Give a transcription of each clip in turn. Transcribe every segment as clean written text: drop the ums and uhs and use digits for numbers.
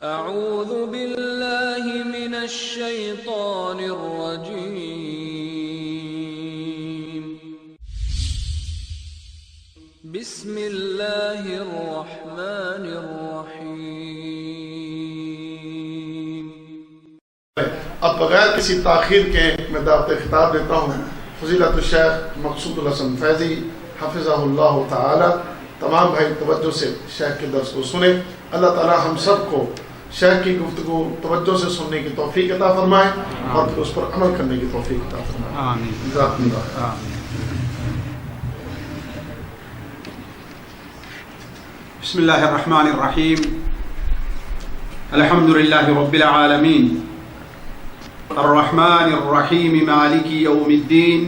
اعوذ باللہ من الشیطان الرجیم بسم اللہ الرحمن الرحیم۔ اب بغیر کسی تاخیر کے میں دعوت خطاب دیتا ہوں فضیلت الشیخ مقصود الحسن فیضی حفظہ اللہ تعالی۔ تمام بھائی توجہ سے شیخ کے درس کو سنیں۔ اللہ تعالی ہم سب کو شیخ کی گفتگو توجہ سے سننے کی توفیق عطا فرمائے اور پھر اس پر عمل کرنے کی توفیق عطا فرمائے۔ آمین۔ بسم اللہ الرحمن الرحیم۔ الحمد للہ رب العالمین الرحمن الرحیم مالک یوم الدین،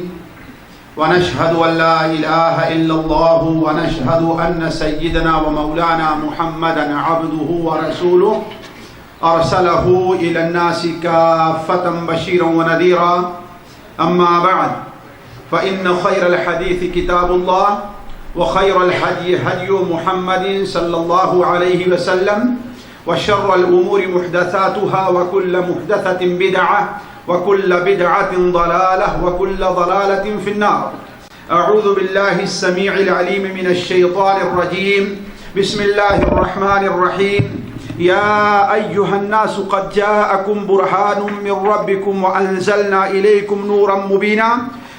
ونشهد أن لا إله إلا الله ونشهد أن سيدنا ومولانا محمدا عبده ورسوله أرسله إلى الناس كافة بشيرا ونذيرا، أما بعد فإن خير الحديث كتاب الله وخير الهدي هدي محمد صلى الله عليه وسلم وشر الأمور محدثاتها وكل محدثة بدعة وكل بدعة ضلالة وكل ضلالة في النار۔ أعوذ بالله السميع العليم من الشيطان الرجيم، بسم الله الرحمن الرحيم۔ يا أيها الناس قد جاءكم برهان من ربكم وأنزلنا إليكم نورا مبينا،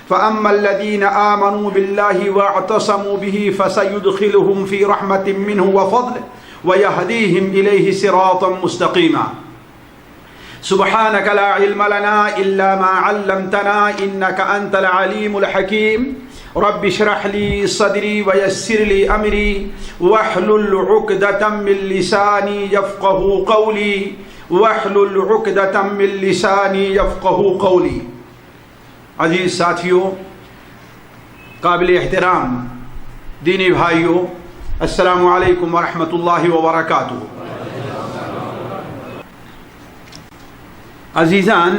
فأما الذين آمنوا بالله واعتصموا به فسيدخلهم في رحمة منه وفضل ويهديهم إليه صراطا مستقيما۔ سبحانك لا علم لنا إلا ما علمتنا إنك أنت العليم الحكيم۔ رب اشرح لي صدري ويسر لي أمري واحلل عقدة من لساني يفقهوا قولي واحلل عقدة من لساني يفقهوا قولي۔ عزیز ساتھیوں، قابل احترام دینی بھائیوں، السلام علیکم ورحمۃ اللہ وبرکاتہ۔ عزیزان،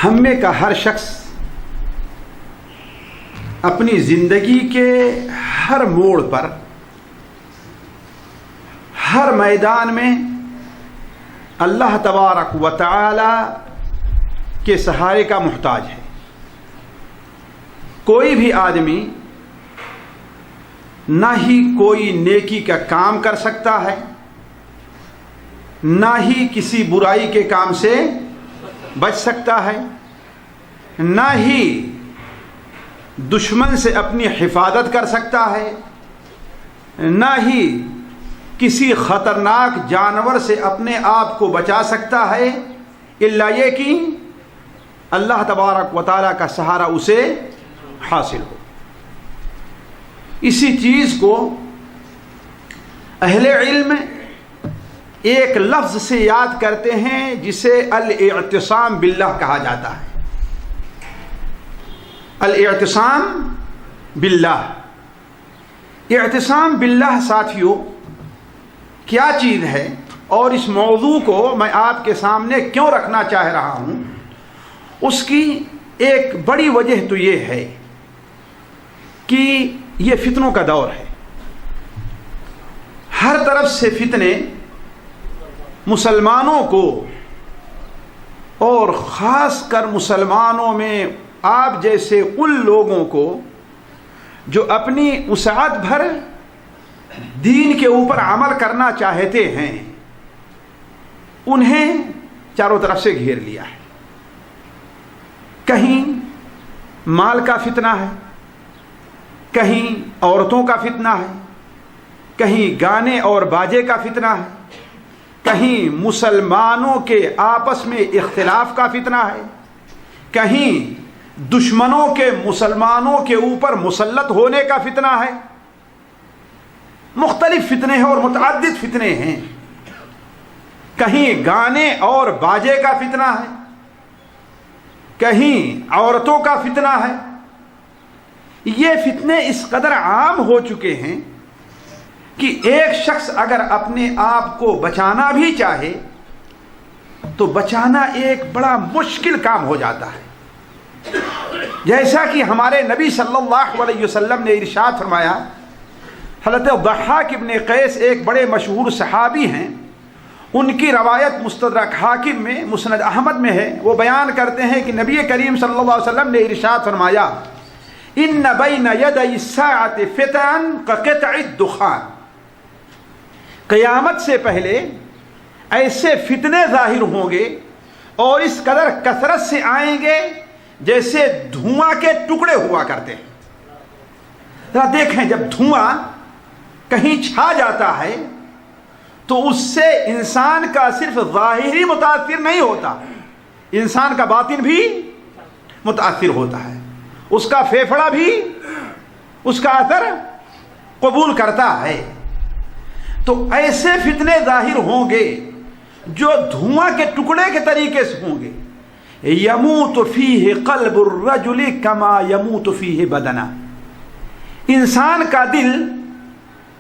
ہم میں کا ہر شخص اپنی زندگی کے ہر موڑ پر، ہر میدان میں اللہ تبارک و تعالی کے سہارے کا محتاج ہے۔ کوئی بھی آدمی نہ ہی کوئی نیکی کا کام کر سکتا ہے، نہ ہی کسی برائی کے کام سے بچ سکتا ہے، نہ ہی دشمن سے اپنی حفاظت کر سکتا ہے، نہ ہی کسی خطرناک جانور سے اپنے آپ کو بچا سکتا ہے، الا یہ کہ اللہ تبارک و تعالیٰ کا سہارا اسے حاصل ہو۔ اسی چیز کو اہل علم ایک لفظ سے یاد کرتے ہیں جسے الاعتصام باللہ کہا جاتا ہے۔ الاعتصام باللہ، اعتصام باللہ ساتھیوں کیا چیز ہے، اور اس موضوع کو میں آپ کے سامنے کیوں رکھنا چاہ رہا ہوں، اس کی ایک بڑی وجہ تو یہ ہے کہ یہ فتنوں کا دور ہے۔ ہر طرف سے فتنے مسلمانوں کو، اور خاص کر مسلمانوں میں آپ جیسے ان لوگوں کو جو اپنی وسعت بھر دین کے اوپر عمل کرنا چاہتے ہیں، انہیں چاروں طرف سے گھیر لیا ہے۔ کہیں مال کا فتنہ ہے، کہیں عورتوں کا فتنہ ہے، کہیں گانے اور باجے کا فتنہ ہے، کہیں مسلمانوں کے آپس میں اختلاف کا فتنہ ہے، کہیں دشمنوں کے مسلمانوں کے اوپر مسلط ہونے کا فتنہ ہے۔ مختلف فتنے ہیں اور متعدد فتنے ہیں۔ کہیں گانے اور باجے کا فتنہ ہے، کہیں عورتوں کا فتنہ ہے۔ یہ فتنے اس قدر عام ہو چکے ہیں کہ ایک شخص اگر اپنے آپ کو بچانا بھی چاہے تو بچانا ایک بڑا مشکل کام ہو جاتا ہے۔ جیسا کہ ہمارے نبی صلی اللہ علیہ وسلم نے ارشاد فرمایا حضرت ضحاک ابن قیس ایک بڑے مشہور صحابی ہیں، ان کی روایت مستدرک حاکم میں، مسند احمد میں ہے۔ وہ بیان کرتے ہیں کہ نبی کریم صلی اللہ علیہ وسلم نے ارشاد فرمایا، ان بین یدی الساعۃ فتن کقطع الدخان، قیامت سے پہلے ایسے فتنے ظاہر ہوں گے اور اس قدر کثرت سے آئیں گے جیسے دھواں کے ٹکڑے ہوا کرتے ہیں۔ ذرا دیکھیں، جب دھواں کہیں چھا جاتا ہے تو اس سے انسان کا صرف ظاہری متاثر نہیں ہوتا، انسان کا باطن بھی متاثر ہوتا ہے، اس کا پھیپھڑا بھی اس کا اثر قبول کرتا ہے۔ تو ایسے فتنے ظاہر ہوں گے جو دھواں کے ٹکڑے کے طریقے سے ہوں گے، یموت فیہ قلب الرجل کما یموت فیہ بدنہ، انسان کا دل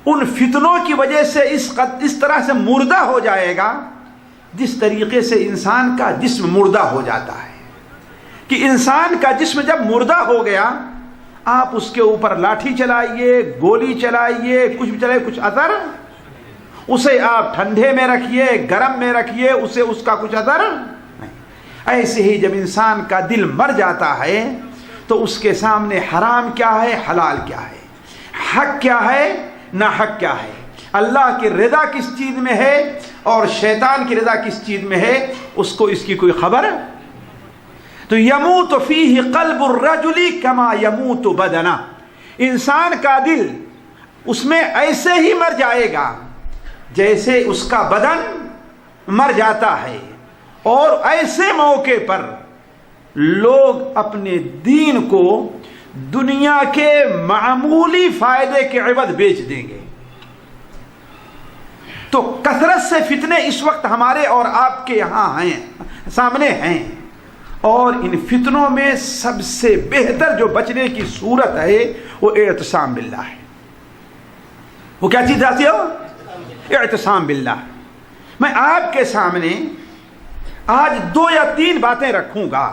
ان فتنوں کی وجہ سے اس طرح سے مردہ ہو جائے گا جس طریقے سے انسان کا جسم مردہ ہو جاتا ہے، کہ انسان کا جسم جب مردہ ہو گیا، آپ اس کے اوپر لاٹھی چلائیے، گولی چلائیے، کچھ بھی چلائیے، کچھ اثر، اسے آپ ٹھنڈے میں رکھیے، گرم میں رکھیے، اسے اس کا کچھ اثر نہیں۔ ایسے ہی جب انسان کا دل مر جاتا ہے تو اس کے سامنے حرام کیا ہے، حلال کیا ہے، حق کیا ہے، ناحق کیا ہے، اللہ کی رضا کس چیز میں ہے اور شیطان کی رضا کس چیز میں ہے، اس کو اس کی کوئی خبر۔ تو یموت فیہ قلب الرجل کما یموت بدنہ، انسان کا دل اس میں ایسے ہی مر جائے گا جیسے اس کا بدن مر جاتا ہے۔ اور ایسے موقع پر لوگ اپنے دین کو دنیا کے معمولی فائدے کے عوض بیچ دیں گے۔ تو کثرت سے فتنے اس وقت ہمارے اور آپ کے یہاں ہیں، سامنے ہیں، اور ان فتنوں میں سب سے بہتر جو بچنے کی صورت ہے وہ اعتصام باللہ ہے۔ وہ کیا چیز آتی ہو؟ اعتصام باللہ۔ میں آپ کے سامنے آج 2 یا 3 باتیں رکھوں گا۔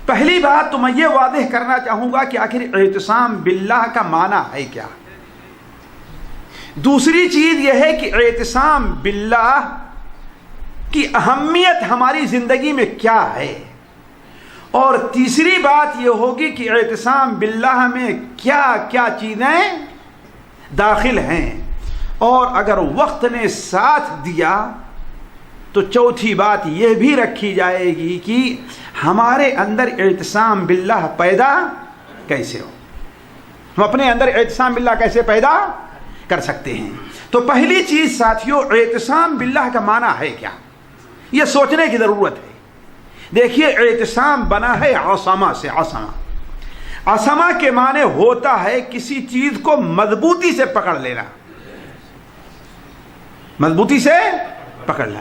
پہلی بات تو میں یہ واضح کرنا چاہوں گا کہ آخر اعتصام باللہ کا معنی ہے کیا۔ دوسری چیز یہ ہے کہ اعتصام باللہ کی اہمیت ہماری زندگی میں کیا ہے، اور تیسری بات یہ ہوگی کہ اعتصام باللہ میں کیا کیا چیزیں داخل ہیں، اور اگر وقت نے ساتھ دیا تو چوتھی بات یہ بھی رکھی جائے گی کہ ہمارے اندر اعتصام باللہ پیدا کیسے ہو، ہم اپنے اندر اعتصام باللہ کیسے پیدا کر سکتے ہیں۔ تو پہلی چیز ساتھیوں، اعتصام باللہ کا معنی ہے کیا، یہ سوچنے کی ضرورت ہے۔ دیکھیے، اعتصام بنا ہے عصمہ سے۔ عصمہ کے معنی ہوتا ہے کسی چیز کو مضبوطی سے پکڑ لینا، مضبوطی سے پکڑنا،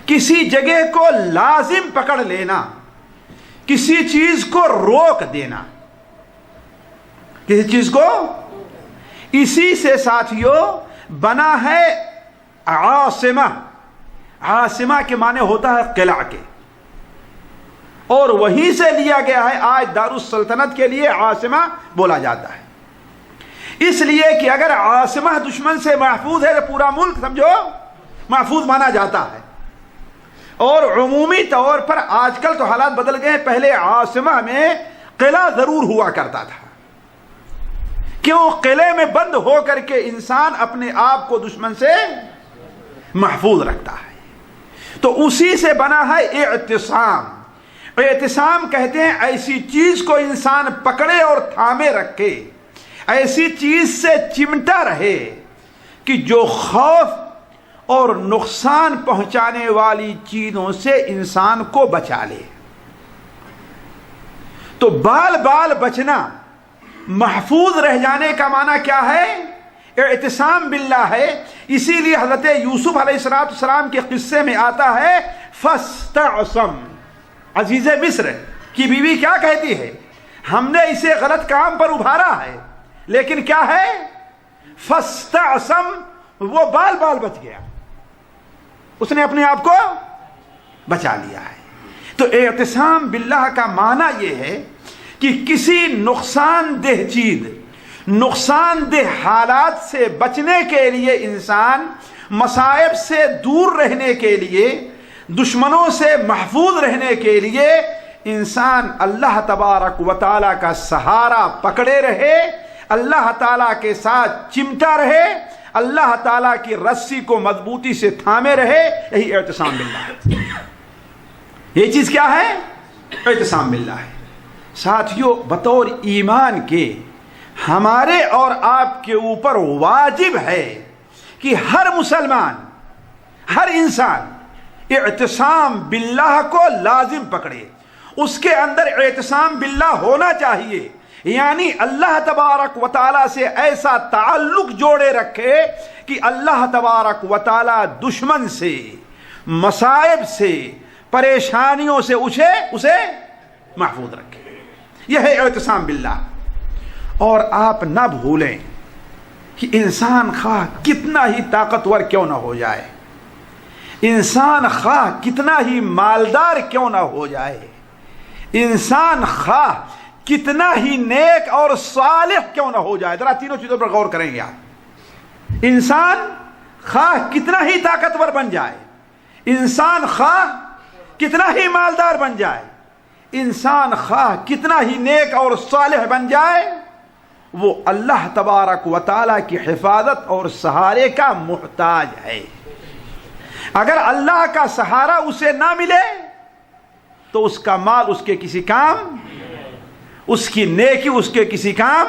کسی جگہ کو لازم پکڑ لینا، کسی چیز کو روک دینا، کسی چیز کو۔ اسی سے ساتھیوں بنا ہے عاصمہ۔ عاصمہ کے معنی ہوتا ہے قلعہ کے، اور وہیں سے لیا گیا ہے، آج دارالسلطنت کے لیے عاصمہ بولا جاتا ہے، اس لیے کہ اگر عاصمہ دشمن سے محفوظ ہے تو پورا ملک سمجھو محفوظ مانا جاتا ہے۔ اور عمومی طور پر آج کل تو حالات بدل گئے، پہلے عاصمہ میں قلعہ ضرور ہوا کرتا تھا، کیوں؟ قلعے میں بند ہو کر کے انسان اپنے آپ کو دشمن سے محفوظ رکھتا ہے۔ تو اسی سے بنا ہے اعتصام۔ اعتصام کہتے ہیں ایسی چیز کو انسان پکڑے اور تھامے رکھے، ایسی چیز سے چمٹا رہے کہ جو خوف اور نقصان پہنچانے والی چیزوں سے انسان کو بچا لے۔ تو بال بال بچنا، محفوظ رہ جانے کا معنی کیا ہے؟ اعتصام باللہ ہے۔ اسی لیے حضرت یوسف علیہ السلام کے قصے میں آتا ہے فاستعصم، عزیز مصر کی بیوی کیا کہتی ہے؟ ہم نے اسے غلط کام پر ابھارا ہے، لیکن کیا ہے؟ فاستعصم، وہ بال بال بچ گیا، اس نے اپنے آپ کو بچا لیا ہے۔ تو اعتصام باللہ کا معنی یہ ہے کہ کسی نقصان دہ چیز نقصان دہ حالات سے بچنے کے لیے انسان، مصائب سے دور رہنے کے لیے، دشمنوں سے محفوظ رہنے کے لیے انسان اللہ تبارک و تعالیٰ کا سہارا پکڑے رہے، اللہ تعالیٰ کے ساتھ چمٹا رہے، اللہ تعالیٰ کی رسی کو مضبوطی سے تھامے رہے. یہی اعتصام باللہ ہے. یہ چیز کیا ہے؟ اعتصام باللہ ہے. ساتھیوں، بطور ایمان کے ہمارے اور آپ کے اوپر واجب ہے کہ ہر مسلمان، ہر انسان اعتصام باللہ کو لازم پکڑے. اس کے اندر اعتصام باللہ ہونا چاہیے، یعنی اللہ تبارک و تعالیٰ سے ایسا تعلق جوڑے رکھے کہ اللہ تبارک و تعالیٰ دشمن سے، مصائب سے، پریشانیوں سے اسے محفوظ رکھے. یہ ہے اعتصام باللہ. اور آپ نہ بھولیں کہ انسان خواہ کتنا ہی طاقتور کیوں نہ ہو جائے، انسان خواہ کتنا ہی مالدار کیوں نہ ہو جائے، انسان خواہ کتنا ہی نیک اور صالح کیوں نہ ہو جائے، ذرا تینوں چیزوں پر غور کریں گے آپ. انسان خواہ کتنا ہی طاقتور بن جائے، انسان خواہ کتنا ہی مالدار بن جائے، انسان خواہ کتنا ہی نیک اور صالح بن جائے، وہ اللہ تبارک و تعالیٰ کی حفاظت اور سہارے کا محتاج ہے. اگر اللہ کا سہارا اسے نہ ملے تو اس کا مال اس کے کسی کام، اس کی نیکی اس کے کسی کام.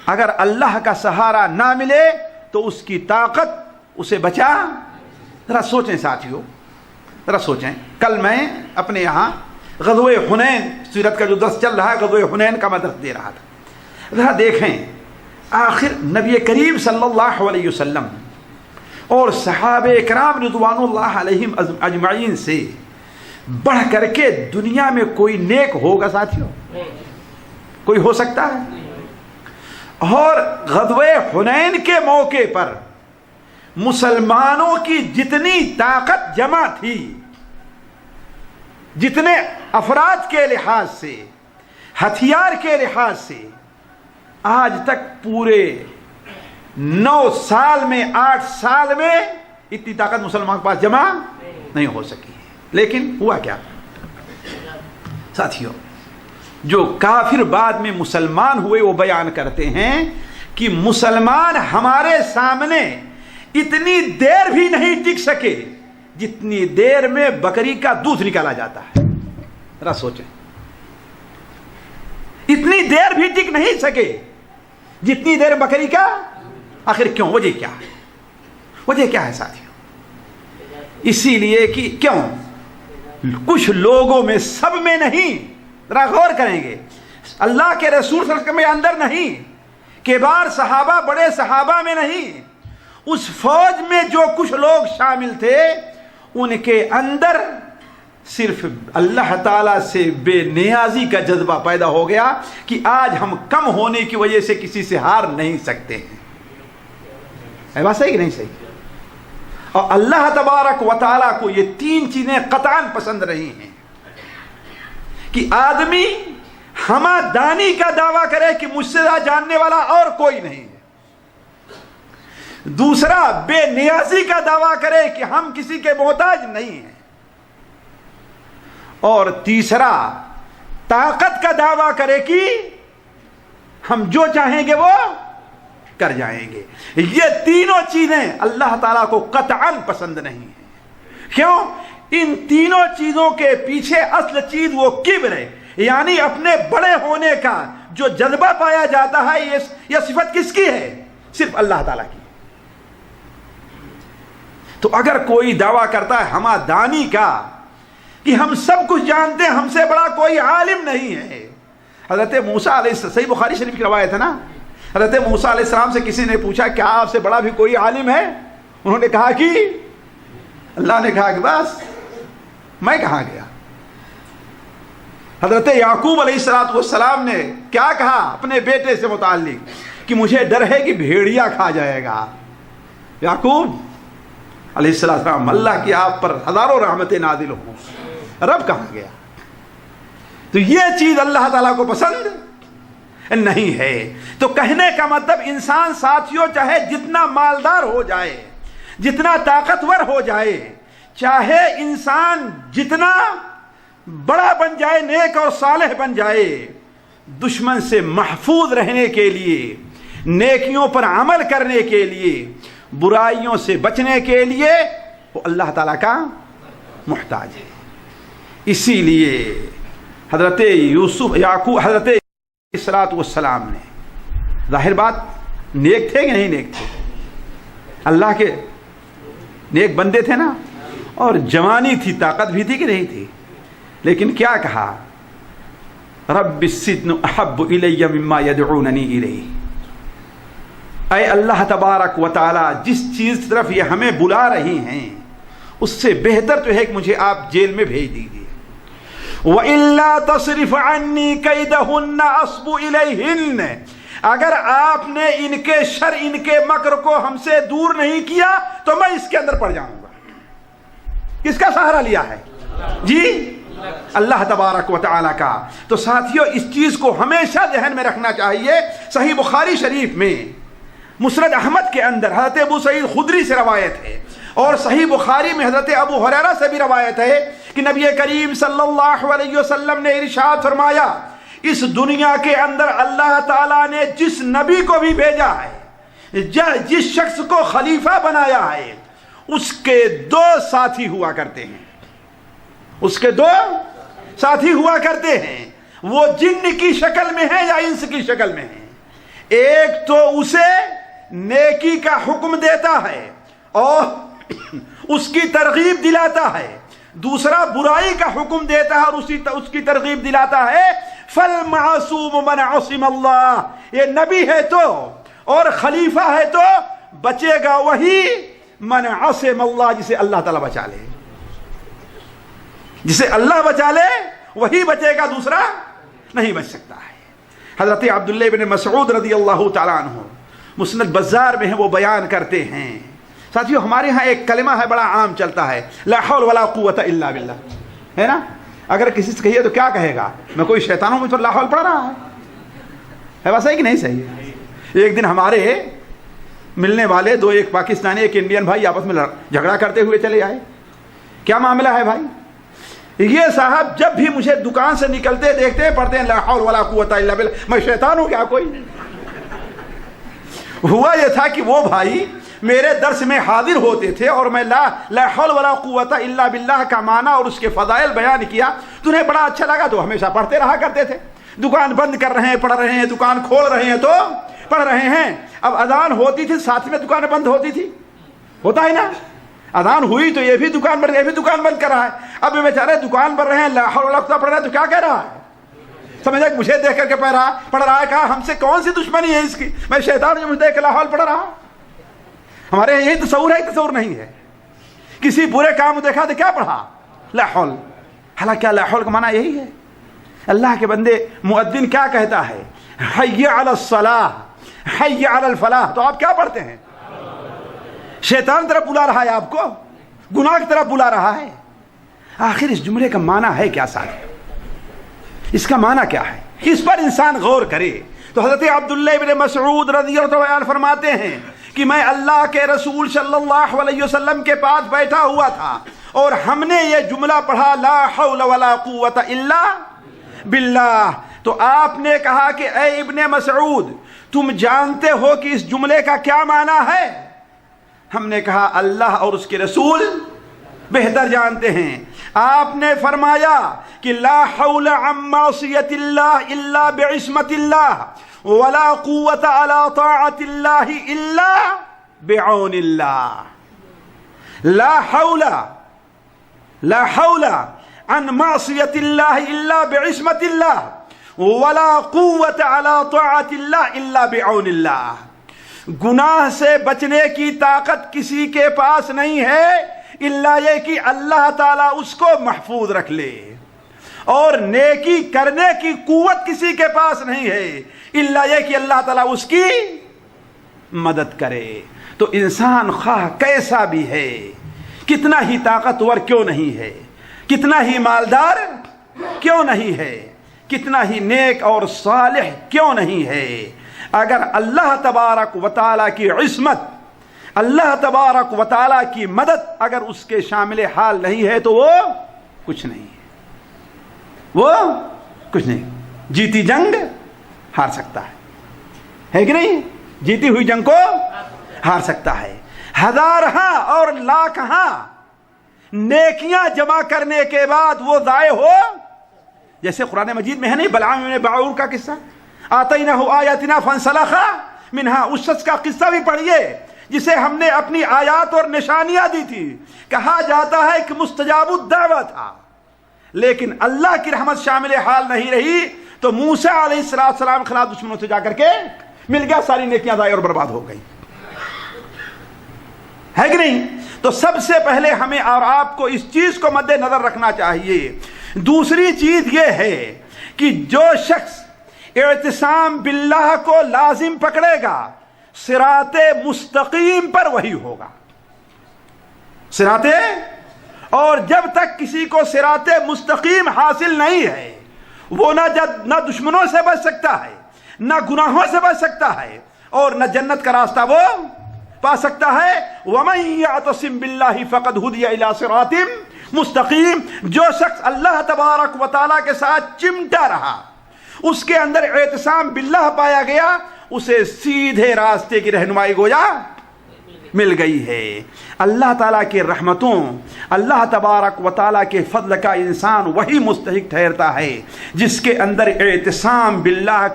اگر اللہ کا سہارا نہ ملے تو اس کی طاقت اسے بچا. ذرا سوچیں ساتھیوں، ذرا سوچیں. کل میں اپنے یہاں غزوہ حنین، سیرت کا جو درس چل رہا ہے، غزوہ حنین کا میں درس دے رہا تھا. ذرا دیکھیں، آخر نبی کریم صلی اللہ علیہ وسلم اور صحابہ کرام رضوان اللہ علیہم اجمعین سے بڑھ کر کے دنیا میں کوئی نیک ہوگا ساتھیوں؟ کوئی ہو سکتا ہے؟ اور غزوہ حنین کے موقع پر مسلمانوں کی جتنی طاقت جمع تھی، جتنے افراد کے لحاظ سے، ہتھیار کے لحاظ سے، آج تک پورے 9 سال میں، 8 سال میں اتنی طاقت مسلمان کے پاس جمع نہیں ہو سکی. لیکن ہوا کیا ساتھیوں؟ جو کافر بعد میں مسلمان ہوئے وہ بیان کرتے ہیں کہ مسلمان ہمارے سامنے اتنی دیر بھی نہیں ٹک سکے جتنی دیر میں بکری کا دودھ نکالا جاتا ہے. ذرا سوچیں، اتنی دیر بھی ٹک نہیں سکے جتنی دیر بکری کا. آخر کیوں؟ وجہ کیا ہے؟ وجہ کیا ہے ساتھیوں؟ اسی لیے کہ کیوں کچھ لوگوں میں، سب میں نہیں، ذرا غور کریں گے، اللہ کے رسول صلی اللہ علیہ وسلم میں اندر نہیں، کبار صحابہ، بڑے صحابہ میں نہیں، اس فوج میں جو کچھ لوگ شامل تھے ان کے اندر صرف اللہ تعالیٰ سے بے نیازی کا جذبہ پیدا ہو گیا کہ آج ہم کم ہونے کی وجہ سے کسی سے ہار نہیں سکتے ہیں. ہے بات صحیح کہ نہیں صحیح؟ اور اللہ تبارک و تعالیٰ کو یہ 3 چیزیں قطعاً پسند رہی ہیں کہ آدمی ہمہ دانی کا دعویٰ کرے کہ مجھ سے جاننے والا اور کوئی نہیں ہے. دوسرا، بے نیازی کا دعویٰ کرے کہ ہم کسی کے محتاج نہیں ہیں. اور تیسرا، طاقت کا دعویٰ کرے کہ ہم جو چاہیں گے وہ کر جائیں گے. یہ تینوں چیزیں اللہ تعالیٰ کو قطعاً پسند نہیں ہیں. کیوں؟ ان تینوں چیزوں کے پیچھے اصل چیز وہ کبر ہے، یعنی اپنے بڑے ہونے کا جو جذبہ پایا جاتا ہے. یہ صفت کس کی ہے؟ صرف اللہ تعالیٰ کی. تو اگر کوئی دعویٰ کرتا ہے ہمہ دانی کا کہ ہم سب کچھ جانتے ہیں، ہم سے بڑا کوئی عالم نہیں ہے. حضرت موسیٰ علیہ السلام، صحیح بخاری شریف کی روایت ہے نا، حضرت موسیٰ علیہ السلام سے کسی نے پوچھا کیا آپ سے بڑا بھی کوئی عالم ہے؟ انہوں نے کہا کہ، اللہ نے کہا کہ بس میں کہاں گیا. حضرت یعقوب علیہ السلام نے کیا کہا اپنے بیٹے سے متعلق کہ مجھے ڈر ہے کہ بھیڑیا کھا جائے گا. یعقوب علیہ السلام، اللہ کی آپ پر ہزاروں رحمتیں نازل ہوں، رب کہاں گیا؟ تو یہ چیز اللہ تعالیٰ کو پسند نہیں ہے. تو کہنے کا مطلب انسان ساتھیوں چاہے جتنا مالدار ہو جائے, جتنا طاقتور ہو جائے, چاہے انسان جتنا بڑا بن جائے, نیک اور صالح بن جائے, دشمن سے محفوظ رہنے کے لیے, نیکیوں پر عمل کرنے کے لیے, برائیوں سے بچنے کے لیے وہ اللہ تعالیٰ کا محتاج ہے. اسی لیے حضرت یوسف یعقوب حضرت والسلام نے, ظاہر بات نیک تھے کہ نہیں نیک تھے, اللہ کے نیک بندے تھے نا, اور جوانی تھی, طاقت بھی تھی کہ نہیں تھی, لیکن کیا کہا, رب السجن احب الی مما یدعوننی الیہ. اے اللہ تبارک و تعالی, جس چیز کی طرف یہ ہمیں بلا رہی ہیں اس سے بہتر تو ہے کہ مجھے آپ جیل میں بھیج دیجیے. وَإِلَّا تَصْرِفْ عَنِّي كَيْدَهُنَّ أَصْبُ إِلَيْهِنَّ, اگر آپ نے ان کے شر, ان کے مکر کو ہم سے دور نہیں کیا تو میں اس کے اندر پڑ جاؤں گا. کس کا سہارا لیا ہے جی؟ اللہ تبارک و تعالی کا. تو ساتھیوں اس چیز کو ہمیشہ ذہن میں رکھنا چاہیے. صحیح بخاری شریف میں مسند احمد کے اندر حضرت ابو سعید خدری سے روایت ہے, اور صحیح بخاری میں حضرت ابو ہریرہ سے بھی روایت ہے کہ نبی کریم صلی اللہ علیہ وسلم نے ارشاد فرمایا, اس دنیا کے اندر اللہ تعالیٰ نے جس نبی کو بھی بھیجا ہے, جس شخص کو خلیفہ بنایا ہے, اس کے دو ساتھی ہوا کرتے ہیں. اس کے دو ساتھی ہوا کرتے ہیں, وہ جن کی شکل میں ہے یا انس کی شکل میں ہے. ایک تو اسے نیکی کا حکم دیتا ہے اور اس کی ترغیب دلاتا ہے, دوسرا برائی کا حکم دیتا ہے اور اس کی ترغیب دلاتا ہے. فالمعصوم من عصم اللہ, یہ نبی ہے تو اور خلیفہ ہے تو بچے گا وہی من عصم اللہ, جسے اللہ تعالیٰ بچا لے. جسے اللہ بچا لے وہی بچے گا, دوسرا نہیں بچ سکتا ہے. حضرت عبداللہ بن مسعود رضی اللہ تعالیٰ عنہ مسند بزار میں ہیں, وہ بیان کرتے ہیں. ساتھیو ہمارے ہاں ایک کلمہ ہے بڑا عام چلتا ہے, لا حول ولا قوت الا باللہ, ہے نا. اگر کسی سے کہیے تو کیا کہے گا, میں کوئی شیطان ہوں مجھ پر لا حول پڑھ رہا ہے بس, ہے کہ نہیں صحیح ہے. ایک دن ہمارے ملنے والے دو, ایک پاکستانی ایک انڈین بھائی, آپس میں جھگڑا کرتے ہوئے چلے آئے. کیا معاملہ ہے بھائی؟ یہ صاحب جب بھی مجھے دکان سے نکلتے دیکھتے ہیں پڑھتے ہیں لا حول ولا قوت الا باللہ. میں شیطان ہوں کیا کوئی؟ ہوا یہ تھا کہ وہ بھائی میرے درس میں حاضر ہوتے تھے اور میں لا حول ولا قوت الا باللہ کا معنی اور اس کے فضائل بیان کیا تو انہیں بڑا اچھا لگا, تو ہمیشہ پڑھتے رہا کرتے تھے. دکان بند کر رہے ہیں پڑھ رہے ہیں, دکان کھول رہے ہیں تو پڑھ رہے ہیں. اب اذان ہوتی تھی ساتھ میں دکانیں بند ہوتی تھی, ہوتا ہے نا. اذان ہوئی تو یہ بھی دکان بند, یہ بھی دکان بند کر رہا ہے. اب یہ بیچارے دکان پر رہے ہیں, لا حول ولا قوت پڑھ رہے ہیں تو کیا کہہ رہا ہے, سمجھا کہ مجھے دیکھ کر کے پڑھ رہا ہے. کہا ہم سے کون سی دشمنی ہے اس کی, میں شیطان جو مجھے دیکھ لا حول پڑھ رہا. ہمارے یہی تصور ہے, تصور نہیں ہے. کسی برے کام دیکھا تو کیا پڑھا, لا حول. حالانکہ لا حول کا معنی یہی ہے. اللہ کے بندے, مؤذن کیا کہتا ہے, حی علی الصلاح حی علی الفلاح, تو آپ کیا پڑھتے ہیں؟ شیطان طرف بلا رہا ہے آپ کو, گناہ کی طرف بلا رہا ہے. آخر اس جملے کا معنی ہے کیا ساتھ, اس کا معنی کیا ہے, اس پر انسان غور کرے. تو حضرت عبداللہ بن مسعود رضی اللہ عنہ فرماتے ہیں کہ میں اللہ کے رسول صلی اللہ علیہ وسلم کے پاس بیٹھا ہوا تھا اور ہم نے یہ جملہ پڑھا, لا حول ولا قوت الا باللہ. تو آپ نے کہا کہ اے ابن مسعود, تم جانتے ہو کہ اس جملے کا کیا معنی ہے؟ ہم نے کہا اللہ اور اس کے رسول بہتر جانتے ہیں. آپ نے فرمایا کہ لا حول عن معصیت اللہ الا بعصمت اللہ ولا قوت علی طاعت اللہ الا بعون اللہ. لا حول عن معصیت اللہ الا بعصمت اللہ ولا قوت علی طاعت اللہ الا بعون اللہ. گناہ سے بچنے کی طاقت کسی کے پاس نہیں ہے الا یہ کہ اللہ تعالیٰ اس کو محفوظ رکھ لے, اور نیکی کرنے کی قوت کسی کے پاس نہیں ہے الا یہ کہ اللہ تعالیٰ اس کی مدد کرے. تو انسان خواہ کیسا بھی ہے, کتنا ہی طاقتور کیوں نہیں ہے, کتنا ہی مالدار کیوں نہیں ہے, کتنا ہی نیک اور صالح کیوں نہیں ہے، اگر اللہ تبارک و تعالیٰ کی عصمت، اللہ تبارک و تعالیٰ کی مدد اگر اس کے شامل حال نہیں ہے تو وہ کچھ نہیں ہے، وہ کچھ نہیں۔ جیتی جنگ ہار سکتا ہے کہ نہیں؟ جیتی ہوئی جنگ کو ہار سکتا ہے۔ ہزارہاں اور لاکھاں نیکیاں جمع کرنے کے بعد وہ ضائع ہو، جیسے قرآن مجید میں ہے نہیں بلعام بن بعور کا قصہ، آتیناہ آیاتنا فانسلخ منہا، اس شخص کا قصہ بھی پڑھیے جسے ہم نے اپنی آیات اور نشانیاں دی تھی۔ کہا جاتا ہے کہ مستجاب الدعوہ تھا، لیکن اللہ کی رحمت شامل حال نہیں رہی تو موسیٰ علیہ السلام خلاف دشمنوں سے جا کر کے مل گیا، ساری نیکیاں ضائع اور برباد ہو گئی، ہے کہ نہیں؟ تو سب سے پہلے ہمیں اور آپ کو اس چیز کو مد نظر رکھنا چاہیے۔ دوسری چیز یہ ہے کہ جو شخص اعتصام باللہ کو لازم پکڑے گا صراط مستقیم پر وہی ہوگا، صراط، اور جب تک کسی کو صراط مستقیم حاصل نہیں ہے وہ نہ دشمنوں سے بچ سکتا ہے، نہ گناہوں سے بچ سکتا ہے، اور نہ جنت کا راستہ وہ پا سکتا ہے۔ وَمَن يَعْتَصِم بِاللَّهِ فَقَدْ هُدِيَ إِلَى صِرَاطٍ مستقیم، جو شخص اللہ تبارک و تعالیٰ کے ساتھ چمٹا رہا، اس کے اندر اعتصام باللہ پایا گیا، اسے سیدھے راستے کی رہنمائی گویا مل گئی ہے۔ اللہ تعالیٰ کی رحمتوں، اللہ تبارک و تعالیٰ کے فضل کا انسان وہی مستحق ٹھہرتا ہے جس کے اندر اعتصام باللہ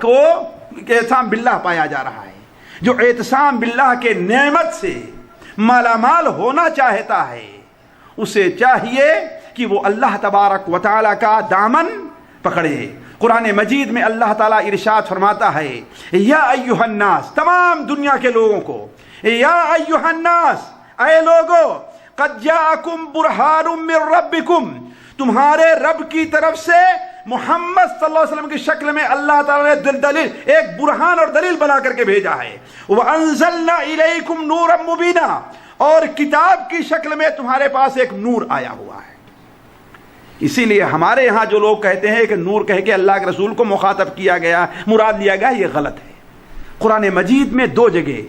پایا جا رہا ہے، جو اعتصام باللہ کے نعمت سے مالا مال ہونا چاہتا ہے، اسے چاہیے کہ وہ اللہ تبارک و تعالیٰ کا دامن پکڑے۔ قرآن مجید میں اللہ تعالیٰ ارشاد فرماتا ہے، یا ایھا الناس، تمام دنیا کے لوگوں کو، یا ایھا الناس، اے لوگو، قد جاءکم برہان من ربکم، تمہارے رب کی طرف سے محمد صلی اللہ علیہ وسلم کی شکل میں اللہ تعالیٰ نے دلیل، ایک برہان اور دلیل بنا کر کے بھیجا ہے۔ وَأَنزَلْنَا إِلَيْكُمْ نُورًا مُبِينًا، اور کتاب کی شکل میں تمہارے پاس ایک نور آیا ہوا ہے۔ اسی لیے ہمارے ہاں جو لوگ کہتے ہیں کہ نور کہہ کے اللہ کے رسول کو مخاطب کیا گیا، مراد لیا گیا، یہ غلط ہے۔ قرآن مجید میں دو جگہ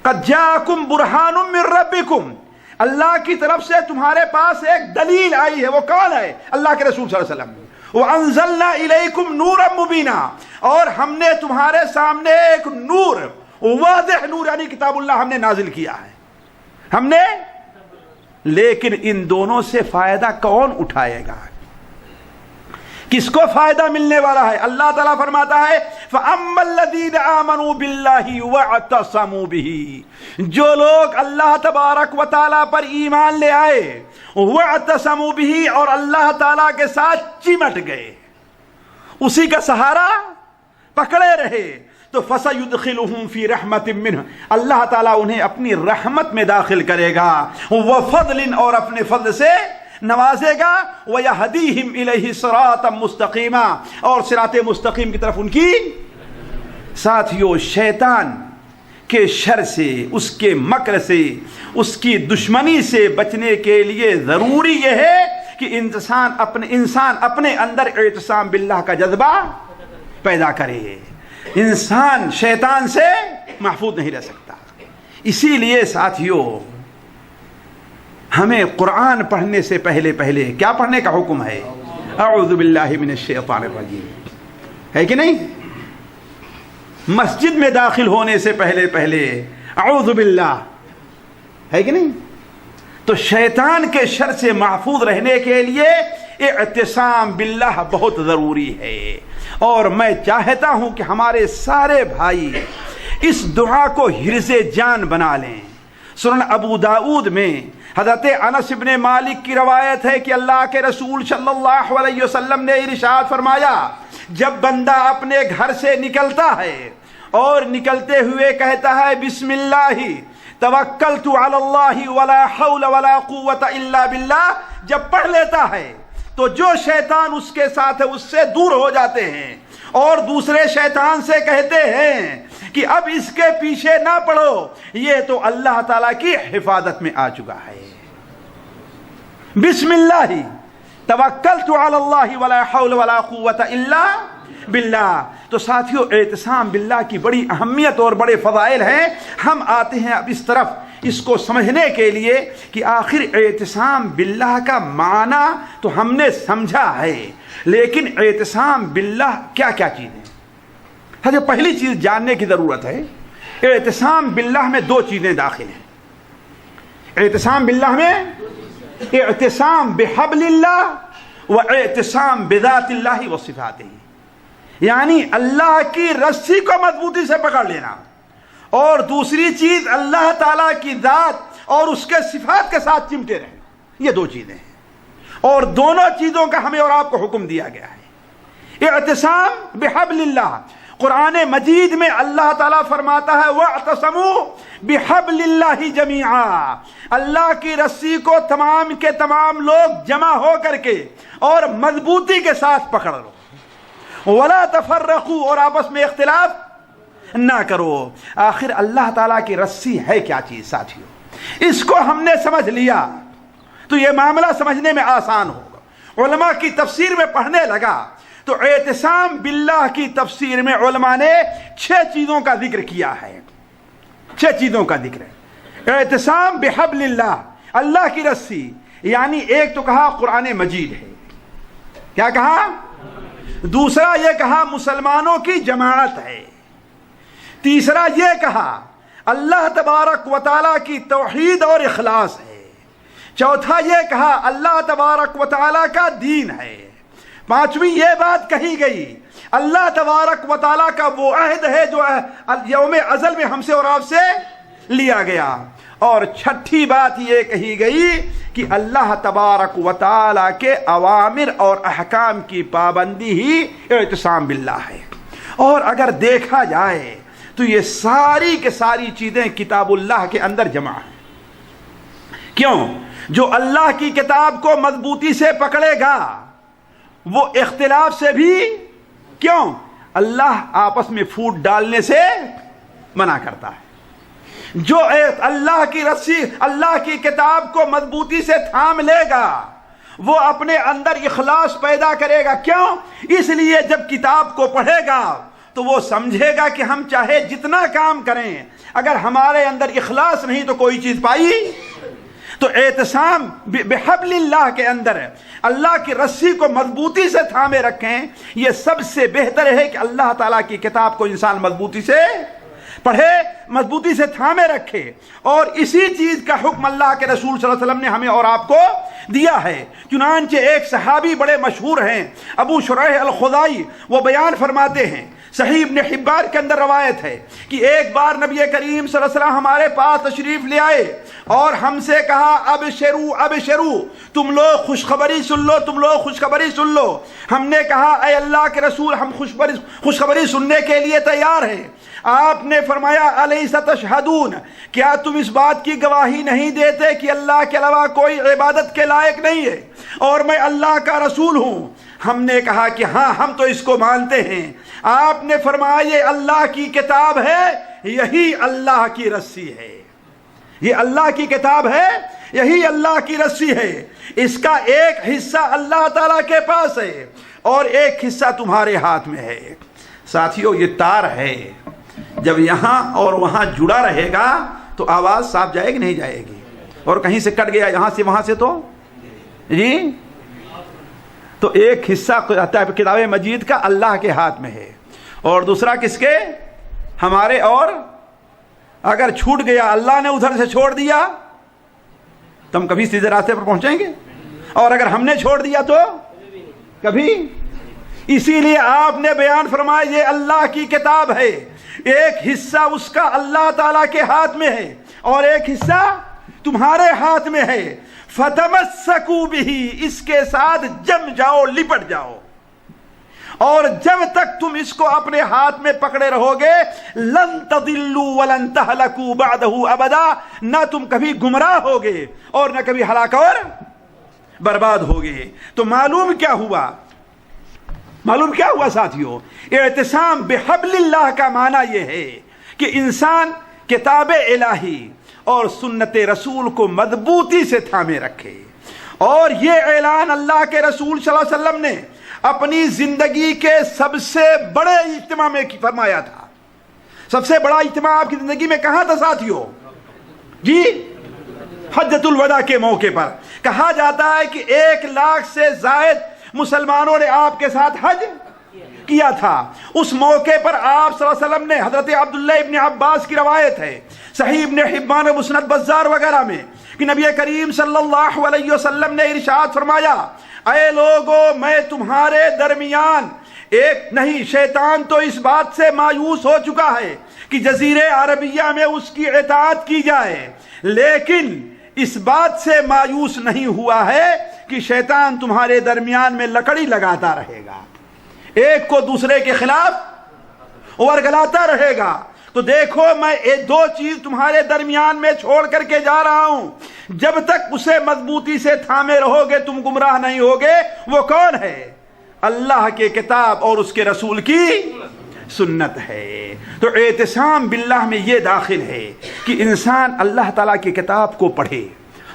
قد جاءکم برہان من ربکم، اللہ کی طرف سے تمہارے پاس ایک دلیل آئی ہے، وہ کون ہے؟ اللہ کے رسول صلی اللہ علیہ وسلم۔ وَأَنزَلْنَا إِلَيْكُمْ نُورًا مُبِينًا، اور ہم نے تمہارے سامنے ایک نور، واضح نور یعنی کتاب اللہ ہم نے نازل کیا ہے، ہم نے۔ لیکن ان دونوں سے فائدہ کون اٹھائے گا؟ کس کو فائدہ ملنے والا ہے؟ اللہ تعالیٰ فرماتا ہے فَأَمَّا الَّذِينَ آمَنُوا بِاللَّهِ وَاعْتَصَمُوا بِهِ، جو لوگ اللہ تبارک و تعالیٰ پر ایمان لے آئے، وَاعْتَصَمُوا بِهِ، اور اللہ تعالیٰ کے ساتھ چمٹ گئے، اسی کا سہارا پکڑے رہے، تو فَسَيُدْخِلُهُمْ فِي رَحْمَةٍ مِّنْهُ، اللہ تعالیٰ انہیں اپنی رحمت میں داخل کرے گا، وَفَضْلٍ، اور اپنے فضل سے نوازے گا، وَيَهْدِيهِمْ إِلَيْهِ صِرَاطًا مُسْتَقِيمًا، اور صراط مستقیم کی طرف ان کی۔ ساتھیو، شیطان کے شر سے، اس کے مکر سے، اس کی دشمنی سے بچنے کے لیے ضروری یہ ہے کہ انسان اپنے اندر اعتصام باللہ کا جذبہ پیدا کرے۔ انسان شیطان سے محفوظ نہیں رہ سکتا۔ اسی لیے ساتھیو، ہمیں قرآن پڑھنے سے پہلے کیا پڑھنے کا حکم ہے؟ اعوذ باللہ من الشیطان الرجیم، ہے کہ نہیں؟ مسجد میں داخل ہونے سے پہلے اعوذ باللہ، ہے کہ نہیں؟ تو شیطان کے شر سے محفوظ رہنے کے لیے اعتصام باللہ بہت ضروری ہے، اور میں چاہتا ہوں کہ ہمارے سارے بھائی اس دعا کو حرز جان بنا لیں۔ سنن ابو داؤد میں حضرت انس بن مالک کی روایت ہے کہ اللہ کے رسول صلی اللہ علیہ وسلم نے ارشاد فرمایا، جب بندہ اپنے گھر سے نکلتا ہے اور نکلتے ہوئے کہتا ہے بسم اللہ توکلت علی اللہ ولا حول ولا قوت الا باللہ، جب پڑھ لیتا ہے تو جو شیطان اس کے ساتھ ہے اس سے دور ہو جاتے ہیں، اور دوسرے شیطان سے کہتے ہیں کہ اب اس کے پیچھے نہ پڑھو، یہ تو اللہ تعالیٰ کی حفاظت میں آ چکا ہے۔ بسم اللہ توکلت علی اللہ ولا حول ولا قوت الا باللہ۔ تو ساتھیوں، اعتصام باللہ کی بڑی اہمیت اور بڑے فضائل ہیں۔ ہم آتے ہیں اب اس طرف اس کو سمجھنے کے لیے کہ آخر اعتصام باللہ کا معنی تو ہم نے سمجھا ہے، لیکن اعتصام باللہ کیا کیا چیزیں؟ پہلی چیز جاننے کی ضرورت ہے، اعتصام باللہ میں دو چیزیں داخل ہیں۔ اعتصام باللہ میں اعتصام بحبل اللہ و اعتصام بذات اللہ و صفاتہ، یعنی اللہ کی رسی کو مضبوطی سے پکڑ لینا، اور دوسری چیز اللہ تعالیٰ کی ذات اور اس کے صفات کے ساتھ چمٹے رہنا۔ یہ دو چیزیں ہیں، اور دونوں چیزوں کا ہمیں اور آپ کو حکم دیا گیا ہے۔ اعتصام بحبل اللہ، قرآن مجید میں اللہ تعالیٰ فرماتا ہے وَاعْتَصَمُوا بِحَبْلِ اللَّهِ جَمِيعًا، اللہ کی رسی کو تمام کے تمام لوگ جمع ہو کر کے اور مضبوطی کے ساتھ پکڑ لو، وَلَا تَفَرَّقُوا، اور آپس میں اختلاف نہ کرو۔ آخر اللہ تعالیٰ کی رسی ہے کیا چیز ساتھیوں؟ اس کو ہم نے سمجھ لیا تو یہ معاملہ سمجھنے میں آسان ہوگا۔ علماء کی تفسیر میں پڑھنے لگا تو اعتصام باللہ کی تفسیر میں علماء نے 6 چیزوں کا ذکر کیا ہے۔ 6 چیزوں کا ذکر ہے۔ اعتصام بحبل اللہ، اللہ کی رسی، یعنی ایک تو کہا قرآن مجید ہے، کیا کہا؟ دوسرا یہ کہا مسلمانوں کی جماعت ہے، تیسرا یہ کہا اللہ تبارک و تعالیٰ کی توحید اور اخلاص ہے، چوتھا یہ کہا اللہ تبارک و تعالیٰ کا دین ہے، پانچویں یہ بات کہی گئی اللہ تبارک و تعالیٰ کا وہ عہد ہے جو یوم ازل میں ہم سے اور آپ سے لیا گیا، اور چھٹی بات یہ کہی گئی کہ اللہ تبارک و تعالیٰ کے اوامر اور احکام کی پابندی ہی اعتصام باللہ ہے۔ اور اگر دیکھا جائے تو یہ ساری کے ساری چیزیں کتاب اللہ کے اندر جمع ہیں۔ کیوں؟ جو اللہ کی کتاب کو مضبوطی سے پکڑے گا وہ اختلاف سے بھی، کیوں؟ اللہ آپس میں پھوٹ ڈالنے سے منع کرتا ہے۔ جو اللہ کی رسی، اللہ کی کتاب کو مضبوطی سے تھام لے گا وہ اپنے اندر اخلاص پیدا کرے گا۔ کیوں؟ اس لیے جب کتاب کو پڑھے گا تو وہ سمجھے گا کہ ہم چاہے جتنا کام کریں اگر ہمارے اندر اخلاص نہیں تو کوئی چیز پائی۔ تو اعتصام بحبل اللہ کے اندر اللہ کی رسی کو مضبوطی سے تھامے رکھیں، یہ سب سے بہتر ہے کہ اللہ تعالیٰ کی کتاب کو انسان مضبوطی سے پڑھے، مضبوطی سے تھامے رکھے، اور اسی چیز کا حکم اللہ کے رسول صلی اللہ علیہ وسلم نے ہمیں اور آپ کو دیا ہے۔ چنانچہ ایک صحابی بڑے مشہور ہیں ابو شریح الخزائی، وہ بیان فرماتے ہیں، صحیح ابن حبان کے اندر روایت ہے کہ ایک بار نبی کریم صلی اللہ علیہ وسلم ہمارے پاس تشریف لے آئے اور ہم سے کہا ابشروا ابشروا، تم لوگ خوشخبری سن لو، تم لوگ خوشخبری سن لو۔ ہم نے کہا اے اللہ کے رسول ہم خوشخبری سننے کے لیے تیار ہیں۔ آپ نے فرمایا الیس تشہدون، کیا تم اس بات کی گواہی نہیں دیتے کہ اللہ کے علاوہ کوئی عبادت کے لائق نہیں ہے اور میں اللہ کا رسول ہوں؟ ہم نے کہا کہ ہاں ہم تو اس کو مانتے ہیں۔ آپ نے فرمایا یہ اللہ کی کتاب ہے، یہی اللہ کی رسی ہے، یہ اللہ کی کتاب ہے، یہی اللہ کی رسی ہے، اس کا ایک حصہ اللہ تعالیٰ کے پاس ہے اور ایک حصہ تمہارے ہاتھ میں ہے۔ ساتھیوں یہ تار ہے، جب یہاں اور وہاں جڑا رہے گا تو آواز صاف جائے گی نہیں جائے گی، اور کہیں سے کٹ گیا یہاں سے وہاں سے تو جی، تو ایک حصہ کتاب مجید کا اللہ کے ہاتھ میں ہے اور دوسرا کس کے؟ ہمارے۔ اور اگر چھوٹ گیا، اللہ نے ادھر سے چھوڑ دیا تو ہم کبھی سیدھے راستے پر پہنچیں گے، اور اگر ہم نے چھوڑ دیا تو کبھی۔ اسی لیے آپ نے بیان فرمایا یہ اللہ کی کتاب ہے، ایک حصہ اس کا اللہ تعالیٰ کے ہاتھ میں ہے اور ایک حصہ تمہارے ہاتھ میں ہے۔ فتمسکوا بہ، اس کے ساتھ جم جاؤ، لپٹ جاؤ، اور جب تک تم اس کو اپنے ہاتھ میں پکڑے رہو گے لن تضلوا ولن تہلکوا بعدہ ابدا، نہ تم کبھی گمراہ ہوگے اور نہ کبھی ہلاک اور برباد ہوگے۔ تو معلوم کیا ہوا؟ معلوم کیا ہوا ساتھیوں؟ اعتصام بحبل اللہ کا معنی یہ ہے کہ انسان کتاب الہی اور سنت رسول کو مضبوطی سے تھامے رکھے، اور یہ اعلان اللہ کے رسول صلی اللہ علیہ وسلم نے اپنی زندگی کے سب سے بڑے اجتماع میں فرمایا تھا. سب سے بڑا اجتماع آپ کی زندگی میں کہاں تھا ساتھیوں؟ جی حجۃ الوداع کے موقع پر. کہا جاتا ہے کہ 1 لاکھ سے زائد مسلمانوں نے آپ کے ساتھ حج کیا تھا. اس موقع پر آپ صلی اللہ علیہ وسلم نے حضرت عبداللہ ابن عباس کی روایت ہے صحیح ابن حبان مسند بزار وغیرہ میں کہ نبی کریم صلی اللہ علیہ وسلم نے ارشاد فرمایا اے لوگو میں تمہارے درمیان ایک نہیں، شیطان تو اس بات سے مایوس ہو چکا ہے کہ جزیرے عربیہ میں اس کی اطاعت کی جائے، لیکن اس بات سے مایوس نہیں ہوا ہے کہ شیطان تمہارے درمیان میں لکڑی لگاتا رہے گا، ایک کو دوسرے کے خلاف ورگلاتا رہے گا. تو دیکھو میں 2 چیز تمہارے درمیان میں چھوڑ کر کے جا رہا ہوں، جب تک اسے مضبوطی سے تھامے رہو گے تم گمراہ نہیں ہوگے. وہ کون ہے؟ اللہ کے کتاب اور اس کے رسول کی سنت ہے. تو اعتصام باللہ میں یہ داخل ہے کہ انسان اللہ تعالیٰ کی کتاب کو پڑھے،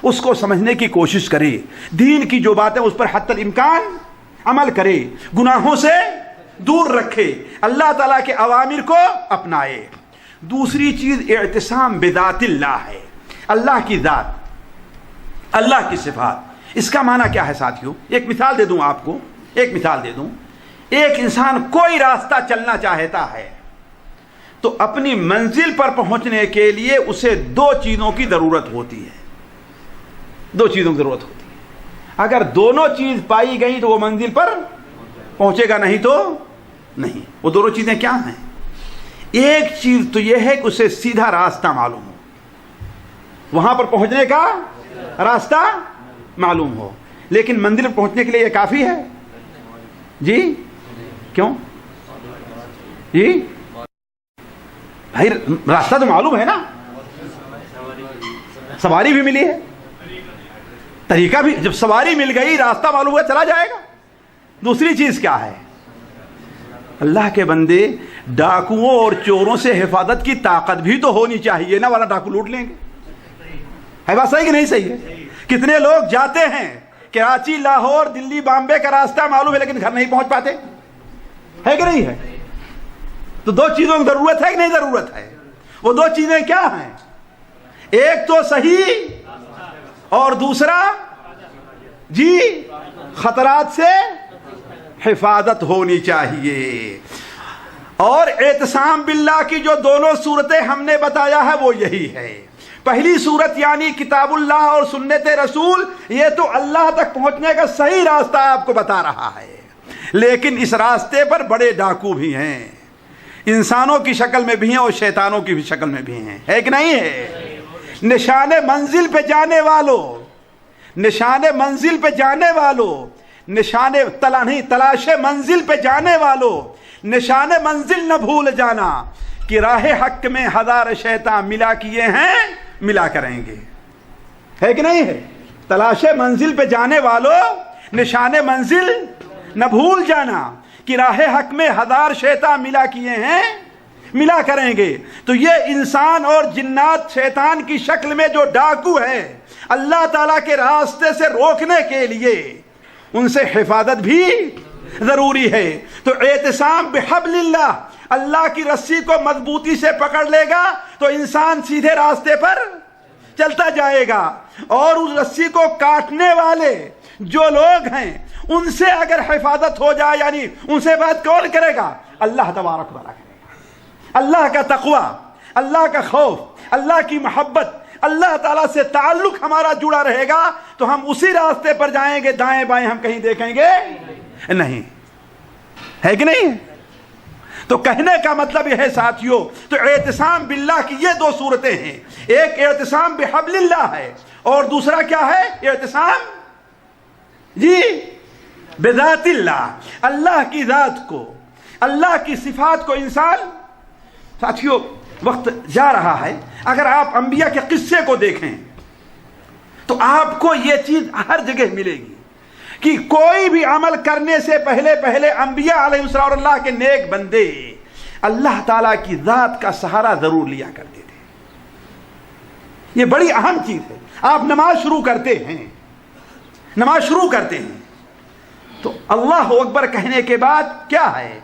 اس کو سمجھنے کی کوشش کرے، دین کی جو باتیں اس پر حتی الامکان عمل کرے، گناہوں سے دور رکھے، اللہ تعالیٰ کے اوامر کو اپنائے. دوسری چیز اعتصام بذات اللہ ہے، اللہ کی ذات، اللہ کی صفات. اس کا معنی کیا ہے ساتھیوں؟ ایک مثال دے دوں آپ کو، ایک مثال دے دوں. ایک انسان کوئی راستہ چلنا چاہتا ہے تو اپنی منزل پر پہنچنے کے لیے اسے 2 چیزوں کی ضرورت ہوتی ہے. 2 چیزوں کی ضرورت ہوتی ہے. اگر دونوں چیز پائی گئی تو وہ منزل پر پہنچے گا، نہیں تو نہیں. وہ دونوں چیزیں کیا ہیں؟ ایک چیز تو یہ ہے کہ اسے سیدھا راستہ معلوم ہو، وہاں پر پہنچنے کا راستہ معلوم ہو. لیکن منزل پر پہنچنے کے لیے یہ کافی ہے؟ جی کیوں؟ جی بھائی راستہ تو معلوم ہے نا، سواری بھی ملی ہے، طریقہ بھی، جب سواری مل گئی راستہ معلوم ہوا چلا جائے گا. دوسری چیز کیا ہے؟ اللہ کے بندے ڈاکوؤں اور چوروں سے حفاظت کی طاقت بھی تو ہونی چاہیے نا، ورنہ ڈاکو لوٹ لیں گے. ہے بات صحیح کہ نہیں صحیح ہے؟ کتنے لوگ جاتے ہیں کراچی، لاہور، دلی، بامبے کا راستہ معلوم ہے لیکن گھر نہیں پہنچ پاتے، ہے کہ نہیں ہے؟ تو 2 چیزوں کی ضرورت ہے کہ نہیں ضرورت ہے؟ وہ 2 چیزیں کیا ہیں؟ ایک تو صحیح اور دوسرا جی خطرات سے حفاظت ہونی چاہیے. اور اعتصام باللہ کی جو دونوں صورتیں ہم نے بتایا ہے وہ یہی ہے. پہلی صورت یعنی کتاب اللہ اور سنت رسول، یہ تو اللہ تک پہنچنے کا صحیح راستہ آپ کو بتا رہا ہے، لیکن اس راستے پر بڑے ڈاکو بھی ہیں، انسانوں کی شکل میں بھی ہیں اور شیطانوں کی بھی شکل میں بھی ہیں، ہے کہ نہیں ہے؟ نشان منزل پہ جانے والوں، نشان منزل پہ جانے والوں، نشان تلاش منزل پہ جانے والوں، نشان منزل نہ بھول جانا کہ راہ حق میں 1000 شیطان ملا کیے ہیں ملا کریں گے، ہے کہ نہیں ہے؟ تلاش منزل پہ جانے والوں، نشان منزل نہ بھول جانا کہ راہ حق میں 1000 شیطان ملا کیے ہیں ملا کریں گے. تو یہ انسان اور جنات شیطان کی شکل میں جو ڈاکو ہیں، اللہ تعالیٰ کے راستے سے روکنے کے لیے ان سے حفاظت بھی ضروری ہے. تو اعتصام بحبل اللہ، اللہ کی رسی کو مضبوطی سے پکڑ لے گا تو انسان سیدھے راستے پر چلتا جائے گا، اور اس رسی کو کاٹنے والے جو لوگ ہیں ان سے اگر حفاظت ہو جائے، یعنی ان سے بات کون کرے گا؟ اللہ تبارک و تعالیٰ کرے گا. اللہ کا تقوی، اللہ کا خوف، اللہ کی محبت، اللہ تعالیٰ سے تعلق ہمارا جڑا رہے گا تو ہم اسی راستے پر جائیں گے، دائیں بائیں ہم کہیں دیکھیں گے نہیں، ہے کہ نہیں؟ تو کہنے کا مطلب یہ ہے ساتھیوں، تو اعتصام باللہ کی یہ 2 صورتیں ہیں، ایک اعتصام بحبل اللہ ہے اور دوسرا کیا ہے؟ اعتصام جی بذات اللہ، اللہ کی ذات کو، اللہ کی صفات کو انسان. ساتھیوں وقت جا رہا ہے، اگر آپ انبیاء کے قصے کو دیکھیں تو آپ کو یہ چیز ہر جگہ ملے گی کہ کوئی بھی عمل کرنے سے پہلے انبیاء علیہ السلام اور اللہ کے نیک بندے اللہ تعالیٰ کی ذات کا سہارا ضرور لیا کرتے تھے. یہ بڑی اہم چیز ہے. آپ نماز شروع کرتے ہیں تو اللہ اکبر کہنے کے بعد کیا ہے؟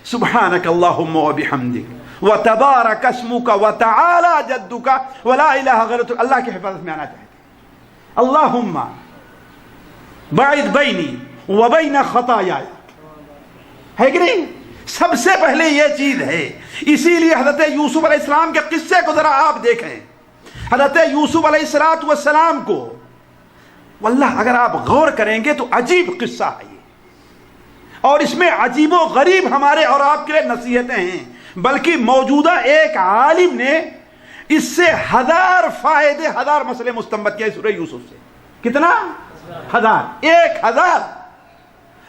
سبحانک اللہم و بحمدک و تبارک اسمک و تعالی جدک و لا الہ غیرک. اللہ کی حفاظت میں آنا چاہتے ہیں. اللہم باعد بینی و بین خطایایا، ہے کہ نہیں؟ سب سے پہلے یہ چیز ہے. اسی لیے حضرت یوسف علیہ السلام کے قصے کو ذرا آپ دیکھیں. حضرت یوسف علیہ السلام کو واللہ اگر آپ غور کریں گے تو عجیب قصہ ہے یہ، اور اس میں عجیب و غریب ہمارے اور آپ کے لیے نصیحتیں ہیں. بلکہ موجودہ ایک عالم نے اس سے 1000 فائدے 1000 مسئلے مستنبط کیا سورہ یوسف سے. کتنا؟ 1000. 1000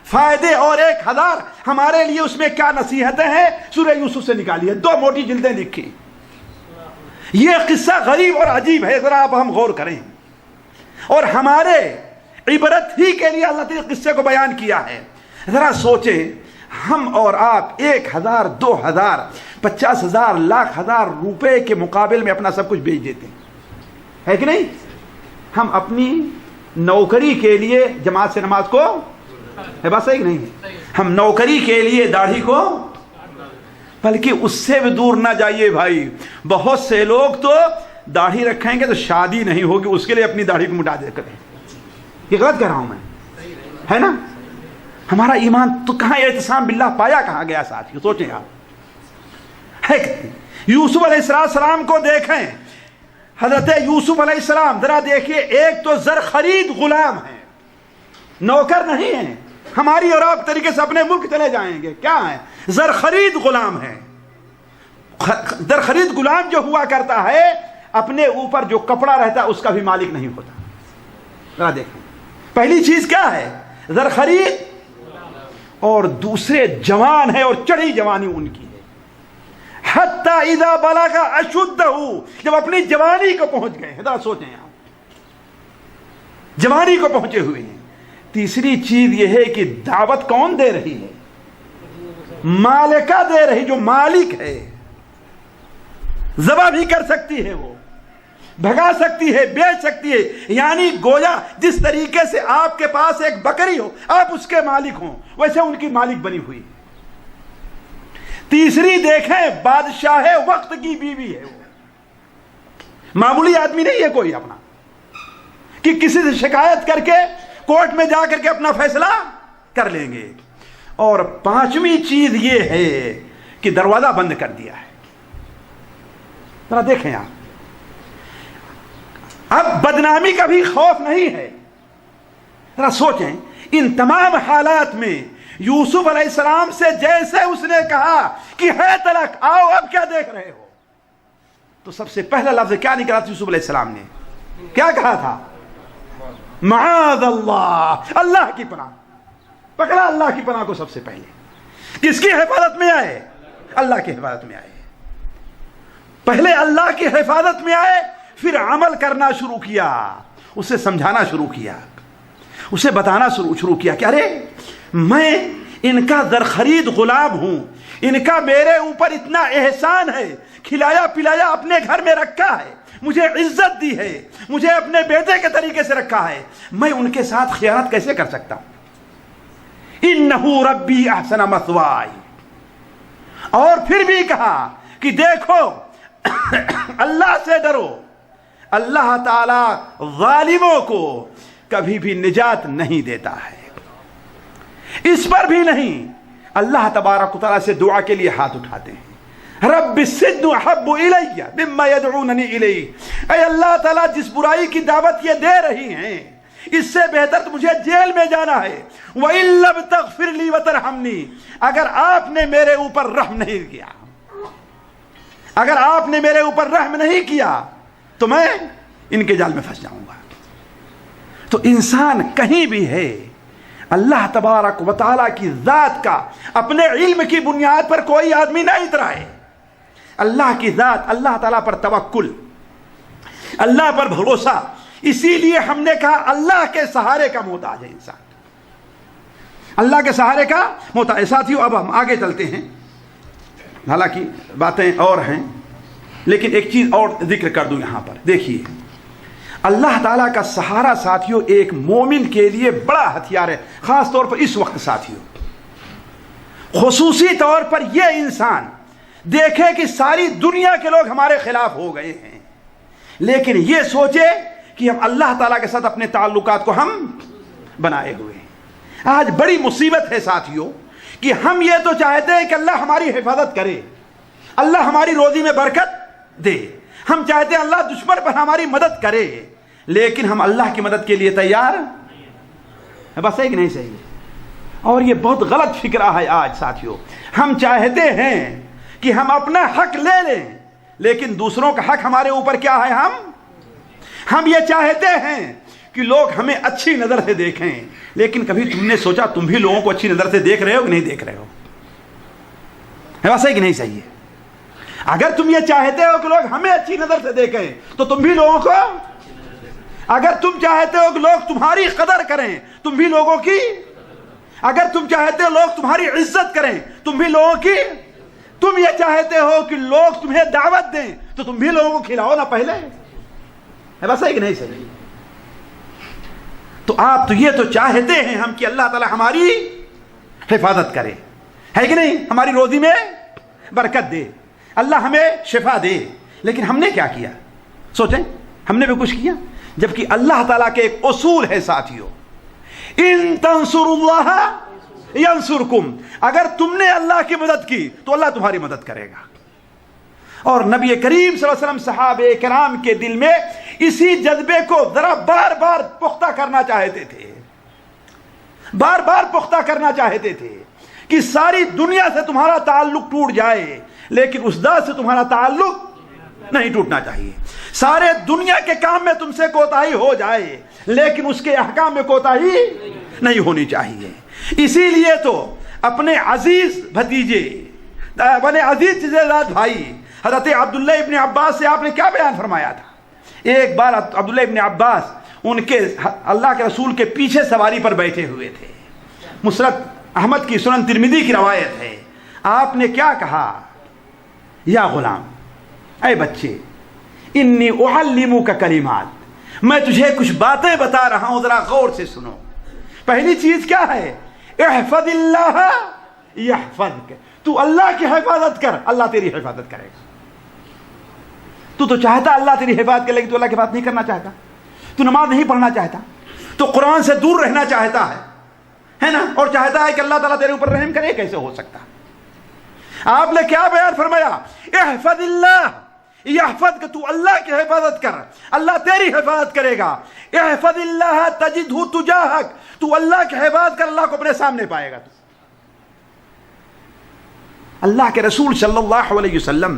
فائدے اور 1000 ہمارے لیے اس میں کیا نصیحتیں ہیں سورہ یوسف سے نکالی ہے. 2 موٹی جلدیں لکھی. یہ قصہ غریب اور عجیب ہے، ذرا آپ ہم غور کریں. اور ہمارے عبرت ہی کے لیے اللہ تعالی نے قصے کو بیان کیا ہے. ذرا سوچیں، ہم اور آپ 1000 2000 50,000 لاکھ 1000 روپے کے مقابل میں اپنا سب کچھ بیچ دیتے ہیں، ہے کہ نہیں؟ ہم اپنی نوکری کے لیے جماعت سے نماز کو، ہے بات صحیح نہیں ہے؟ ہم نوکری کے لیے داڑھی کو، بلکہ اس سے بھی دور نہ جائیے بھائی. بہت سے لوگ تو داڑھی رکھیں گے تو شادی نہیں ہوگی، اس کے لیے اپنی داڑھی کو مٹا دے کریں. یہ غلط کہہ رہا ہوں میں، ہے نا؟ ہمارا ایمان تو کہاں اعتصام باللہ پایا کہاں گیا ساتھی؟ سوچیں آپ. یوسف علیہ السلام کو دیکھیں. حضرت یوسف علیہ السلام ذرا دیکھیے، ایک تو زر خرید غلام ہیں، نوکر نہیں ہیں. ہماری اور آپ طریقے سے اپنے ملک چلے جائیں گے، کیا ہے؟ زر خرید غلام ہے. زر خرید غلام جو ہوا کرتا ہے اپنے اوپر جو کپڑا رہتا ہے اس کا بھی مالک نہیں ہوتا. ذرا دیکھیں، پہلی چیز کیا ہے؟ زر خرید. اور دوسرے جوان ہے اور چڑھی جوانی ان کی ہے. حتی اذا بلغ اشدہ، جب اپنی جوانی کو پہنچ گئے. ذرا سوچیں آپ، جوانی کو پہنچے ہوئے ہیں. تیسری چیز یہ ہے کہ دعوت کون دے رہی ہے؟ مالکہ دے رہی، جو مالک ہے. ذبح بھی کر سکتی ہے، وہ بھگا سکتی ہے، بیچ سکتی ہے. یعنی گویا جس طریقے سے آپ کے پاس ایک بکری ہو، آپ اس کے مالک ہوں، ویسے ان کی مالک بنی ہوئی. تیسری دیکھیں، بادشاہ وقت کی بیوی ہے. وہ معمولی آدمی نہیں ہے کوئی اپنا کہ کسی سے شکایت کر کے کورٹ میں جا کر کے اپنا فیصلہ کر لیں گے. اور پانچویں چیز یہ ہے کہ دروازہ بند کر دیا ہے. ذرا دیکھیں آپ، اب بدنامی کا بھی خوف نہیں ہے. ذرا سوچیں، ان تمام حالات میں یوسف علیہ السلام سے جیسے اس نے کہا کہ ہے طلاق، آؤ اب کیا دیکھ رہے ہو، تو سب سے پہلا لفظ کیا نکلا تھا یوسف علیہ السلام نے؟ کیا کہا تھا؟ معاذ اللہ، اللہ کی پناہ. پکڑا اللہ کی پناہ کو سب سے پہلے. کس کی حفاظت میں آئے؟ اللہ کی حفاظت میں آئے. پہلے اللہ کی حفاظت میں آئے، پھر عمل کرنا شروع کیا. اسے سمجھانا شروع کیا، اسے بتانا شروع کیا کہ ارے میں ان کا در خرید غلام ہوں، ان کا میرے اوپر اتنا احسان ہے، کھلایا پلایا اپنے گھر میں رکھا ہے، مجھے عزت دی ہے، مجھے اپنے بیٹے کے طریقے سے رکھا ہے، میں ان کے ساتھ خیانت کیسے کر سکتا ہوں؟ انہو ربی احسن مثوائی. اور پھر بھی کہا کہ دیکھو اللہ سے ڈرو، اللہ تعالی ظالموں کو کبھی بھی نجات نہیں دیتا ہے. اس پر بھی نہیں، اللہ تبارک و تعالی سے دعا کے لیے ہاتھ اٹھاتے ہیں. رب السجن احب الی مما یدعوننی الیہ. اے اللہ تعالیٰ، جس برائی کی دعوت یہ دے رہی ہیں اس سے بہتر تو مجھے جیل میں جانا ہے. وَإِن لَّمْ تَغْفِرْ لِي وَتَرْحَمْنِي، اگر آپ نے میرے اوپر رحم نہیں کیا، اگر آپ نے میرے اوپر رحم نہیں کیا تو میں ان کے جال میں پھنس جاؤں گا. تو انسان کہیں بھی ہے، اللہ تبارک و تعالیٰ کی ذات کا اپنے علم کی بنیاد پر کوئی آدمی نہ اترائے. اللہ کی ذات، اللہ تعالیٰ پر توکل، اللہ پر بھروسہ. اسی لیے ہم نے کہا اللہ کے سہارے کا محتاج ہے انسان، اللہ کے سہارے کا محتاج. ساتھیوں اب ہم آگے چلتے ہیں، حالانکہ باتیں اور ہیں لیکن ایک چیز اور ذکر کر دوں یہاں پر. دیکھیے اللہ تعالیٰ کا سہارا ساتھیوں ایک مومن کے لیے بڑا ہتھیار ہے، خاص طور پر اس وقت ساتھیوں، خصوصی طور پر یہ انسان دیکھے کہ ساری دنیا کے لوگ ہمارے خلاف ہو گئے ہیں، لیکن یہ سوچے کہ ہم اللہ تعالیٰ کے ساتھ اپنے تعلقات کو ہم بنائے ہوئے ہیں۔ آج بڑی مصیبت ہے ساتھیوں کہ ہم یہ تو چاہتے ہیں کہ اللہ ہماری حفاظت کرے، اللہ ہماری روزی میں برکت دے، ہم چاہتے ہیں اللہ دشمن پر ہماری مدد کرے، لیکن ہم اللہ کی مدد کے لیے تیار ہیں۔ بس ہے کہ نہیں صحیح؟ اور یہ بہت غلط فکرہ ہے آج ساتھیوں، ہم چاہتے ہیں کہ ہم اپنا حق لے لیں، لیکن دوسروں کا حق ہمارے اوپر کیا ہے، ہم یہ چاہتے ہیں کہ لوگ ہمیں اچھی نظر سے دیکھیں، لیکن کبھی تم نے سوچا تم بھی لوگوں کو اچھی نظر سے دیکھ رہے ہو کہ نہیں دیکھ رہے ہو؟ ہے بس ہے کہ نہیں صحیح ہے؟ اگر تم یہ چاہتے ہو کہ لوگ ہمیں اچھی نظر سے دیکھیں تو تم بھی لوگوں کو، اگر تم چاہتے ہو کہ لوگ تمہاری قدر کریں تم بھی لوگوں کی، اگر تم چاہتے ہو لوگ تمہاری عزت کریں تم بھی لوگوں کی، تم یہ چاہتے ہو کہ لوگ تمہیں دعوت دیں تو تم بھی لوگوں کو کھلاؤ نا پہلے، ہے بس ہے کہ نہیں صحیح؟ تو آپ تو یہ تو چاہتے ہیں ہم کہ اللہ تعالی ہماری حفاظت کرے، ہے کہ نہیں، ہماری روزی میں برکت دے، اللہ ہمیں شفا دے، لیکن ہم نے کیا کیا؟ سوچیں، ہم نے بھی کچھ کیا؟ جبکہ اللہ تعالیٰ کے ایک اصول ہے ساتھیوں، ان تنصروا اللہ ینصرکم، اگر تم نے اللہ کی مدد کی تو اللہ تمہاری مدد کرے گا۔ اور نبی کریم صلی اللہ علیہ وسلم صحابہ کرام کے دل میں اسی جذبے کو ذرا بار بار پختہ کرنا چاہتے تھے، بار بار پختہ کرنا چاہتے تھے کہ ساری دنیا سے تمہارا تعلق ٹوٹ جائے لیکن اس ذات سے تمہارا تعلق نہیں ٹوٹنا چاہیے، سارے دنیا کے کام میں تم سے کوتاہی ہو جائے لیکن اس کے احکام میں کوتاہی نہیں ہونی چاہیے۔ اسی لیے تو اپنے عزیز بھتیجے، اپنے عزیز چچیزاد بھائی حضرت عبداللہ ابن عباس سے آپ نے کیا بیان فرمایا تھا؟ ایک بار عبداللہ ابن عباس ان کے اللہ کے رسول کے پیچھے سواری پر بیٹھے ہوئے تھے، مسند احمد کی، سنن ترمذی کی روایت ہے، آپ نے کیا کہا؟ یا غلام، اے بچے، انی اعلمک کلمات، میں تجھے کچھ باتیں بتا رہا ہوں، ذرا غور سے سنو۔ پہلی چیز کیا ہے؟ احفظ اللہ یحفظک، تو اللہ کی حفاظت کر، اللہ تیری حفاظت کرے گا۔ تو چاہتا اللہ تیری حفاظت کرے گی، تو اللہ کی بات نہیں کرنا چاہتا، تو نماز نہیں پڑھنا چاہتا، تو قرآن سے دور رہنا چاہتا ہے نا، اور چاہتا ہے کہ اللہ تعالیٰ تیرے اوپر رحم کرے، کیسے ہو سکتا؟ آپ نے کیا بیان فرمایا؟ احفظ اللہ یحفظک، تو اللہ کی حفاظت کر، اللہ تیری حفاظت کرے گا۔ احفظ اللہ تجدہ تجاہک، تو اللہ کی حفاظت کر، اللہ کو اپنے سامنے پائے گا۔ اللہ کے رسول صلی اللہ علیہ وسلم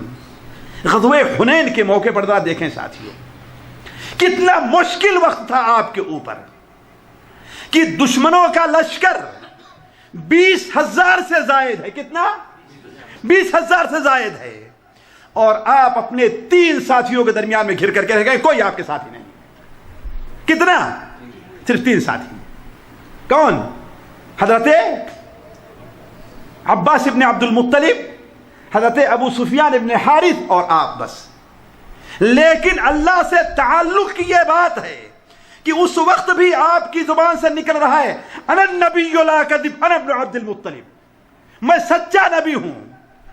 غزوہ حنین کے موقع پر ذرا دیکھیں ساتھیوں، کتنا مشکل وقت تھا آپ کے اوپر کہ دشمنوں کا لشکر 20,000 سے زائد ہے، کتنا؟ 20,000 سے زائد ہے، اور آپ اپنے 3 ساتھیوں کے درمیان میں گھر کر کے رہ گئے، کوئی آپ کے ساتھی نہیں۔ کتنا؟ صرف 3 ساتھی۔ کون؟ حضرت عباس ابن عبد المطلب، حضرت ابو سفیان ابن حارث اور آپ، بس۔ لیکن اللہ سے تعلق کی یہ بات ہے کہ اس وقت بھی آپ کی زبان سے نکل رہا ہے، انا النبی لا کذب انا ابن عبد المطلب، میں سچا نبی ہوں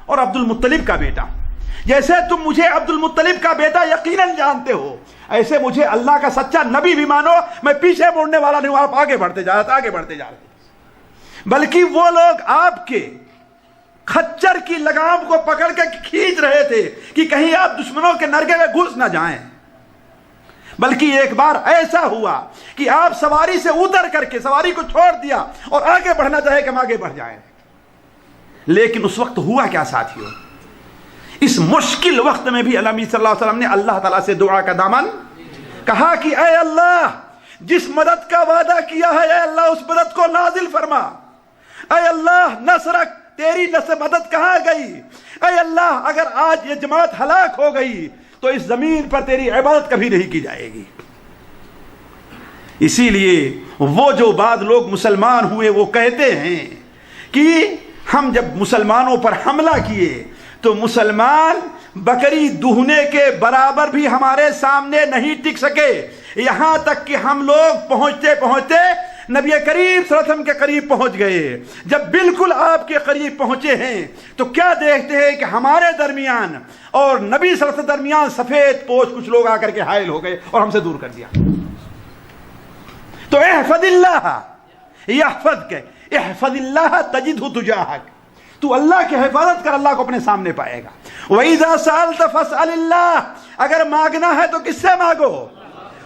اور عبد المطلب کا بیٹا ہوں۔ جیسے تم مجھے عبد المطلب کا بیٹا یقیناً جانتے ہو، ایسے مجھے اللہ کا سچا نبی بھی مانو، میں پیچھے مڑنے والا نہیں ہوں، آپ آگے بڑھتے جا رہے، آگے بڑھتے جا رہے۔ بلکہ وہ لوگ آپ کے خچر کی لگام کو پکڑ کے کھینچ رہے تھے کہ کہیں آپ دشمنوں کے نرگے میں گھس نہ جائیں۔ بلکہ ایک بار ایسا ہوا کہ آپ سواری سے اتر کر کے سواری کو چھوڑ دیا اور آگے بڑھنا چاہے کہ ہم آگے بڑھ جائیں، لیکن اس وقت ہوا کیا ساتھیوں؟ اس مشکل وقت میں بھی نبی صلی اللہ علیہ وسلم نے اللہ تعالیٰ سے دعا کا دامن کہا کہ اے اللہ، جس مدد کا وعدہ کیا ہے اے اللہ اس مدد کو نازل فرما، اے اللہ نصرک، تیری مدد کہاں گئی؟ اے اللہ اگر آج یہ جماعت ہلاک ہو گئی تو اس زمین پر تیری عبادت کبھی نہیں کی جائے گی۔ اسی لیے وہ جو بعض لوگ مسلمان ہوئے وہ کہتے ہیں کہ ہم جب مسلمانوں پر حملہ کیے تو مسلمان بکری دہنے کے برابر بھی ہمارے سامنے نہیں ٹک سکے، یہاں تک کہ ہم لوگ پہنچتے پہنچتے نبی کریم صلی اللہ علیہ وسلم کے قریب پہنچ گئے۔ جب بالکل آپ کے قریب پہنچے ہیں تو کیا دیکھتے ہیں کہ ہمارے درمیان اور نبی صلی اللہ علیہ وسلم درمیان سفید پوش کچھ لوگ آ کر کے حائل ہو گئے اور ہم سے دور کر دیا۔ تو احفظ اللہ یحفظک، احفظ اللہ تجدہ تجاہک، تو اللہ کی حفاظت کر، اللہ کو اپنے سامنے پائے گا۔ وَإِذَا سَأَلْتَ فَاسْأَلِ اللَّهِ، اگر مانگنا ہے تو کس سے مانگو؟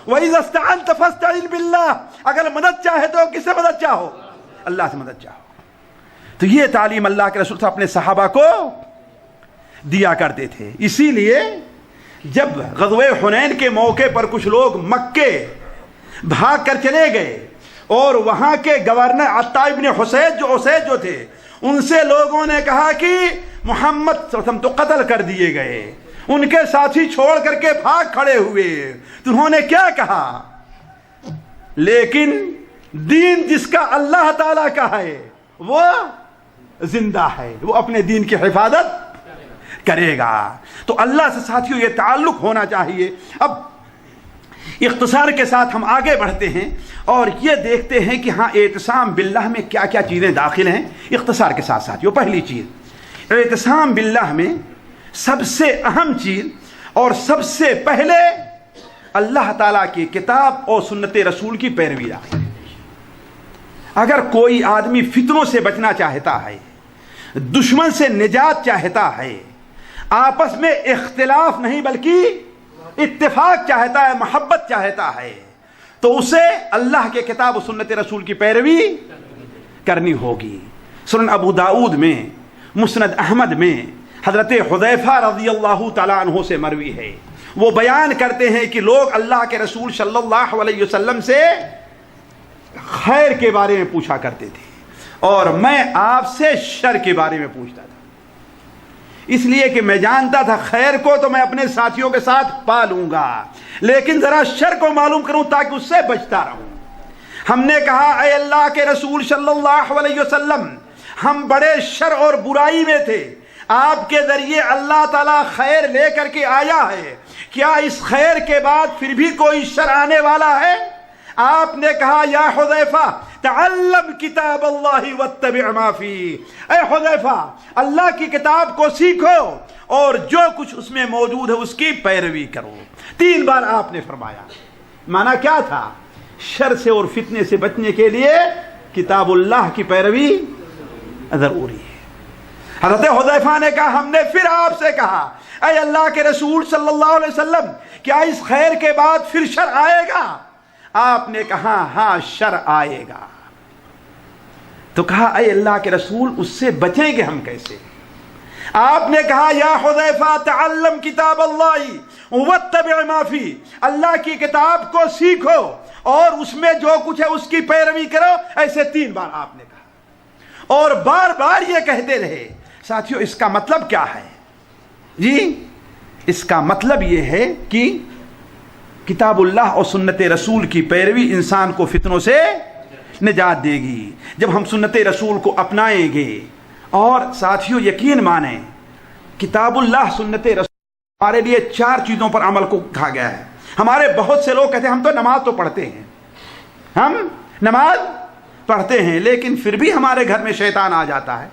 وَإِذَا اسْتَعَنْتَ فَاسْتَعِنْ بِاللَّهِ، اگر مدد چاہے تو کس سے مدد چاہو؟ اللہ سے مدد چاہو۔ تو یہ تعلیم اللہ کے رسول اپنے صحابہ کو دیا کرتے تھے۔ اسی لیے جب غزوہ حنین کے موقع پر کچھ لوگ مکے بھاگ کر چلے گئے اور وہاں کے گورنر عطا ابن اسید جو تھے، ان سے لوگوں نے کہا کہ محمد صلی اللہ علیہ وسلم تو قتل کر دیے گئے، ان کے ساتھی چھوڑ کر کے بھاگ کھڑے ہوئے، تو انہوں نے کیا کہا؟ لیکن دین جس کا اللہ تعالیٰ کا ہے وہ زندہ ہے، وہ اپنے دین کی حفاظت کرے گا۔ تو اللہ سے ساتھیوں یہ تعلق ہونا چاہیے۔ اب اختصار کے ساتھ ہم آگے بڑھتے ہیں اور یہ دیکھتے ہیں کہ ہاں اعتصام باللہ میں کیا کیا چیزیں داخل ہیں۔ اختصار کے ساتھ ساتھیوں، پہلی چیز، اعتصام باللہ میں سب سے اہم چیز اور سب سے پہلے اللہ تعالیٰ کی کتاب اور سنت رسول کی پیروی داخل ہے۔ اگر کوئی آدمی فتنوں سے بچنا چاہتا ہے، دشمن سے نجات چاہتا ہے، آپس میں اختلاف نہیں بلکہ اتفاق چاہتا ہے، محبت چاہتا ہے، تو اسے اللہ کے کتاب و سنت رسول کی پیروی کرنی ہوگی۔ سنن ابو داؤد میں، مسند احمد میں حضرت حذیفہ رضی اللہ تعالیٰ عنہ سے مروی ہے، وہ بیان کرتے ہیں کہ لوگ اللہ کے رسول صلی اللہ علیہ وسلم سے خیر کے بارے میں پوچھا کرتے تھے اور میں آپ سے شر کے بارے میں پوچھتا تھا، اس لیے کہ میں جانتا تھا خیر کو تو میں اپنے ساتھیوں کے ساتھ پا لوں گا، لیکن ذرا شر کو معلوم کروں تاکہ اس سے بچتا رہوں۔ ہم نے کہا اے اللہ کے رسول صلی اللہ علیہ وسلم، ہم بڑے شر اور برائی میں تھے، آپ کے ذریعے اللہ تعالیٰ خیر لے کر کے آیا ہے، کیا اس خیر کے بعد پھر بھی کوئی شر آنے والا ہے؟ آپ نے کہا یا حذیفہ تعلم کتاب اللہ واتبع ما فی، اے حذیفہ اللہ کی کتاب کو سیکھو اور جو کچھ اس میں موجود ہے اس کی پیروی کرو۔ 3 بار آپ نے فرمایا۔ معنی کیا تھا؟ شر سے اور فتنے سے بچنے کے لیے کتاب اللہ کی پیروی ضروری ہے۔ حضرت حذیفہ نے کہا ہم نے پھر آپ سے کہا اے اللہ کے رسول صلی اللہ علیہ وسلم، کیا اس خیر کے بعد پھر شر آئے گا؟ آپ نے کہا ہاں شر آئے گا۔ تو کہا اے اللہ کے رسول اس سے بچیں گے ہم کیسے؟ آپ نے کہا یا حذیفہ تعلم کتاب اللہ واتبع ما فی، اللہ کی کتاب کو سیکھو اور اس میں جو کچھ ہے اس کی پیروی کرو۔ ایسے 3 بار آپ نے کہا اور بار بار یہ کہتے رہے۔ ساتھیوں اس کا مطلب کیا ہے؟ جی اس کا مطلب یہ ہے کہ کتاب اللہ اور سنت رسول کی پیروی انسان کو فتنوں سے نجات دے گی۔ جب ہم سنت رسول کو اپنائیں گے اور ساتھیوں یقین مانیں کتاب اللہ سنت رسول ہمارے لیے 4 چیزوں پر عمل کو کہا گیا ہے۔ ہمارے بہت سے لوگ کہتے ہیں ہم تو نماز تو پڑھتے ہیں، ہم نماز پڑھتے ہیں، لیکن پھر بھی ہمارے گھر میں شیطان آ جاتا ہے۔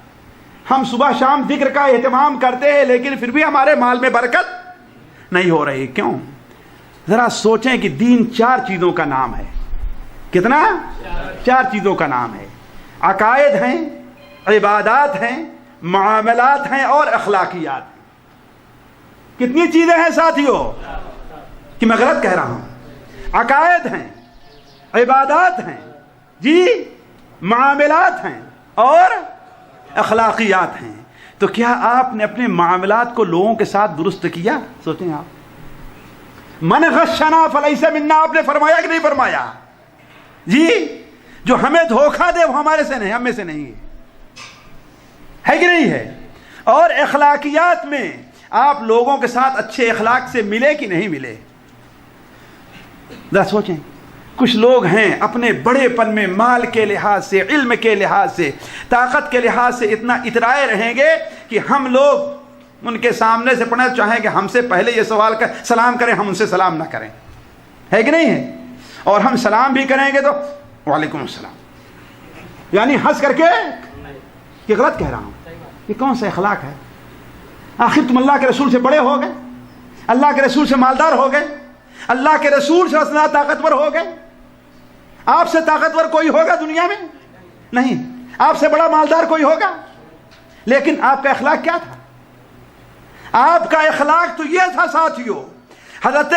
ہم صبح شام ذکر کا اہتمام کرتے ہیں لیکن پھر بھی ہمارے مال میں برکت نہیں ہو رہی، کیوں؟ ذرا سوچیں کہ دین 4 چیزوں کا نام ہے۔ کتنا؟ 4 چیزوں کا نام ہے۔ عقائد ہیں، عبادات ہیں، معاملات ہیں اور اخلاقیات ہیں۔ کتنی چیزیں ہیں ساتھیوں کہ میں غلط کہہ رہا ہوں؟ عقائد ہیں، عبادات ہیں، جی معاملات ہیں اور اخلاقیات ہیں۔ تو کیا آپ نے اپنے معاملات کو لوگوں کے ساتھ درست کیا؟ سوچیں آپ، من غشنا فلیس منا، آپ نے فرمایا کہ نہیں فرمایا؟ جی جو ہمیں دھوکہ دے وہ ہمارے سے نہیں، ہم میں سے نہیں ہے کہ نہیں ہے؟ اور اخلاقیات میں آپ لوگوں کے ساتھ اچھے اخلاق سے ملے کہ نہیں ملے؟ ذرا سوچیں۔ کچھ لوگ ہیں اپنے بڑے پن میں مال کے لحاظ سے، علم کے لحاظ سے، طاقت کے لحاظ سے اتنا اترائے رہیں گے کہ ہم لوگ ان کے سامنے سے پڑھیں چاہیں کہ ہم سے پہلے یہ سلام کریں ہم ان سے سلام نہ کریں، ہے کہ نہیں ہے؟ اور ہم سلام بھی کریں گے تو وعلیکم السلام، یعنی ہنس کر کے کہ غلط کہہ رہا ہوں، یہ کون سا اخلاق ہے؟ آخر تم اللہ کے رسول سے بڑے ہو گئے، اللہ کے رسول سے مالدار ہو گئے، اللہ کے رسول سے زیادہ طاقتور ہو گئے۔ آپ سے طاقتور کوئی ہوگا دنیا میں؟ نہیں۔ آپ سے بڑا مالدار کوئی ہوگا؟ لیکن آپ کا اخلاق کیا تھا؟ آپ کا اخلاق تو یہ تھا ساتھیوں، حضرت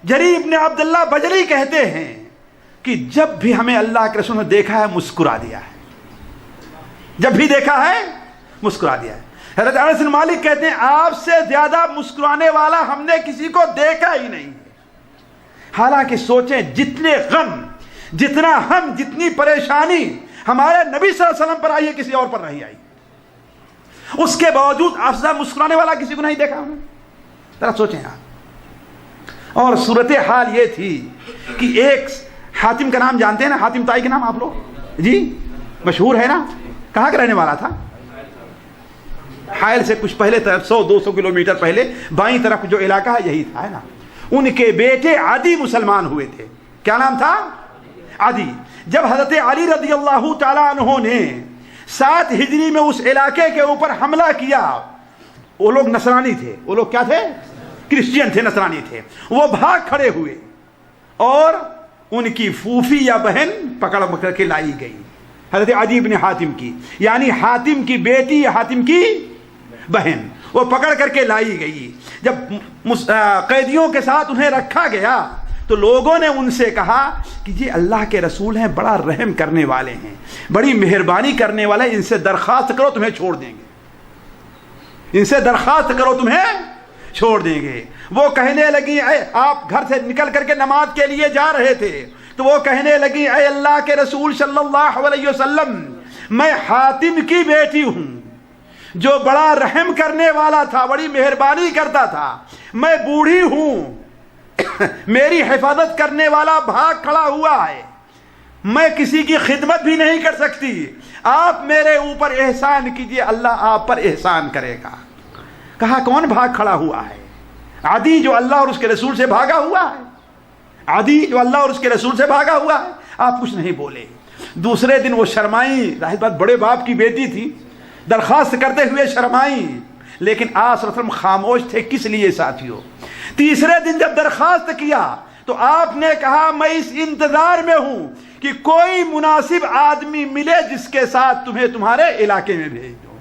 جریر بن عبداللہ بجلی کہتے ہیں کہ جب بھی ہمیں اللہ کے رسول نے دیکھا ہے مسکرا دیا ہے، جب بھی دیکھا ہے مسکرا دیا ہے۔ حضرت انس بن مالک کہتے ہیں آپ سے زیادہ مسکرانے والا ہم نے کسی کو دیکھا ہی نہیں ہے۔ حالانکہ سوچیں جتنے غم، جتنا ہم، جتنی پریشانی ہمارے نبی صلی اللہ علیہ وسلم پر آئی ہے کسی اور پر نہیں آئی، اس کے باوجود افضل مسکرانے والا کسی کو نہیں دیکھا ہم نے۔ ذرا سوچیں آپ۔ اور صورتحال یہ تھی کہ ایک حاتم کا نام جانتے ہیں نا، حاتم طائی کا نام آپ لوگ جی مشہور ہے نا، کہاں کا رہنے والا تھا؟ حائل سے کچھ پہلے طرف 100-200 کلومیٹر پہلے بائیں طرف جو علاقہ ہے یہی تھا، ہے نا۔ ان کے بیٹے عدی مسلمان ہوئے تھے۔ کیا نام تھا؟ عدی۔ جب حضرت علی رضی اللہ تعالیٰ عنہ نے 7 ہجری میں اس علاقے کے اوپر حملہ کیا، وہ لوگ نصرانی تھے، وہ لوگ کیا تھے؟ کرسچین تھے، نصرانی تھے۔ وہ بھاگ کھڑے ہوئے اور ان کی پھوپھی یا بہن پکڑ کے لائی گئی، حضرت عدی بن حاتم کی، یعنی حاتم کی بیٹی یا حاتم کی بہن، وہ پکڑ کر کے لائی گئی۔ جب قیدیوں کے ساتھ انہیں رکھا گیا تو لوگوں نے ان سے کہا کہ یہ اللہ کے رسول ہیں، بڑا رحم کرنے والے ہیں، بڑی مہربانی کرنے والے ہیں، ان سے درخواست کرو تمہیں چھوڑ دیں گے، ان سے درخواست کرو تمہیں چھوڑ دیں گے۔ وہ کہنے لگی، اے آپ گھر سے نکل کر کے نماز کے لیے جا رہے تھے تو وہ کہنے لگی، اے اللہ کے رسول صلی اللہ علیہ وسلم، میں حاتم کی بیٹی ہوں جو بڑا رحم کرنے والا تھا، بڑی مہربانی کرتا تھا، میں بوڑھی ہوں، میری حفاظت کرنے والا بھاگ کھڑا ہوا ہے، میں کسی کی خدمت بھی نہیں کر سکتی، آپ میرے اوپر احسان کیجئے، اللہ آپ پر احسان کرے گا۔ کہا کون بھاگ کھڑا ہوا ہے؟ عدی جو اللہ اور اس کے رسول سے بھاگا ہوا ہے، عدی جو اللہ اور اس کے رسول سے بھاگا ہوا ہے۔ آپ کچھ نہیں بولے۔ دوسرے دن وہ شرمائی، ظاہر بات بڑے باپ کی بیٹی تھی، درخواست کرتے ہوئے شرمائی، لیکن آپ صلی اللہ علیہ وسلم خاموش تھے۔ کس لیے ساتھیوں؟ تیسرے دن جب درخواست کیا تو آپ نے کہا میں اس انتظار میں ہوں کہ کوئی مناسب آدمی ملے جس کے ساتھ تمہیں تمہارے علاقے میں بھیج دو۔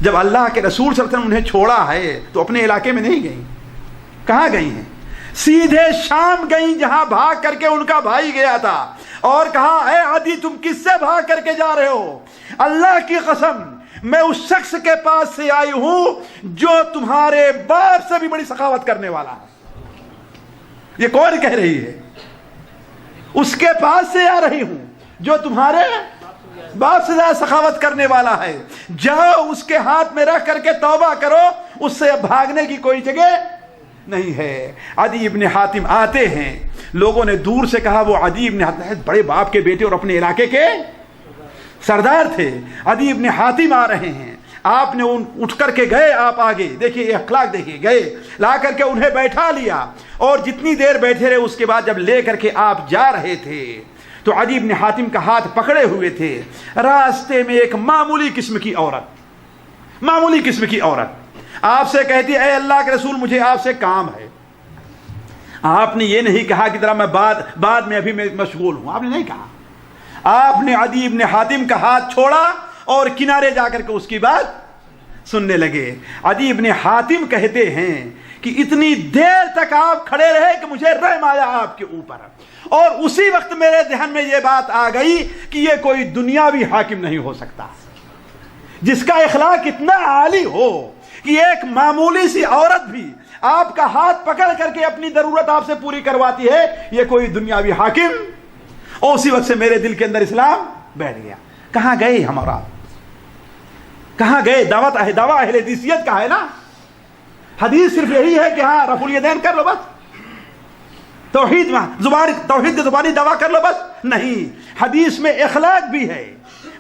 جب اللہ کے رسول صلی اللہ علیہ وسلم انہیں چھوڑا ہے تو اپنے علاقے میں نہیں گئیں، کہاں گئی ہیں؟ سیدھے شام گئیں جہاں بھاگ کر کے ان کا بھائی گیا تھا، اور کہا اے عدی تم کس سے بھاگ کر کے جا رہے ہو؟ اللہ کی قسم میں اس شخص کے پاس سے آئی ہوں جو تمہارے باپ سے بھی بڑی سخاوت کرنے والا ہے۔ یہ کون کہہ رہی ہے؟ اس کے پاس سے آ رہی ہوں جو تمہارے باپ سے زیادہ سخاوت کرنے والا ہے، جاؤ اس کے ہاتھ میں رکھ کر کے توبہ کرو، اس سے بھاگنے کی کوئی جگہ نہیں ہے۔ عدی ابن حاتم آتے ہیں، لوگوں نے دور سے کہا وہ عدی ابن حاتم بڑے باپ کے بیٹے اور اپنے علاقے کے سردار تھے، عدی ابن حاتم آ رہے ہیں۔ آپ نے اٹھ کر کے گئے، آپ آگے دیکھیے یہ اخلاق دیکھیے، گئے لا کر کے انہیں بیٹھا لیا، اور جتنی دیر بیٹھے رہے اس کے بعد جب لے کر کے آپ جا رہے تھے تو عدی ابن حاتم کا ہاتھ پکڑے ہوئے تھے۔ راستے میں ایک معمولی قسم کی عورت آپ سے کہتی اے اللہ کے رسول مجھے آپ سے کام ہے۔ آپ نے یہ نہیں کہا کہ ذرا میں بعد میں ابھی میں مشغول ہوں، آپ نے نہیں کہا۔ آپ نے عدی ابن حاتم کا ہاتھ چھوڑا اور کنارے جا کر کے اس کی بات سننے لگے۔ عدی ابن حاتم کہتے ہیں کہ اتنی دیر تک آپ کھڑے رہے کہ مجھے رحم آیا آپ کے اوپر، اور اسی وقت میرے ذہن میں یہ بات آ گئی کہ یہ کوئی دنیاوی حاکم نہیں ہو سکتا جس کا اخلاق اتنا عالی ہو کہ ایک معمولی سی عورت بھی آپ کا ہاتھ پکڑ کر کے اپنی ضرورت آپ سے پوری کرواتی ہے، یہ کوئی دنیاوی حاکم۔ اور اسی وقت سے میرے دل کے اندر اسلام بیٹھ گیا۔ کہاں گئے ہمارا؟ کہاں گئے؟ دعوت اہل حدیثیت کا ہے نا، حدیث صرف یہی ہے کہ ہاں رفع الیدین کر لو بس، توحید کے زبانی دعویٰ کر لو بس، نہیں، حدیث میں اخلاق بھی ہے،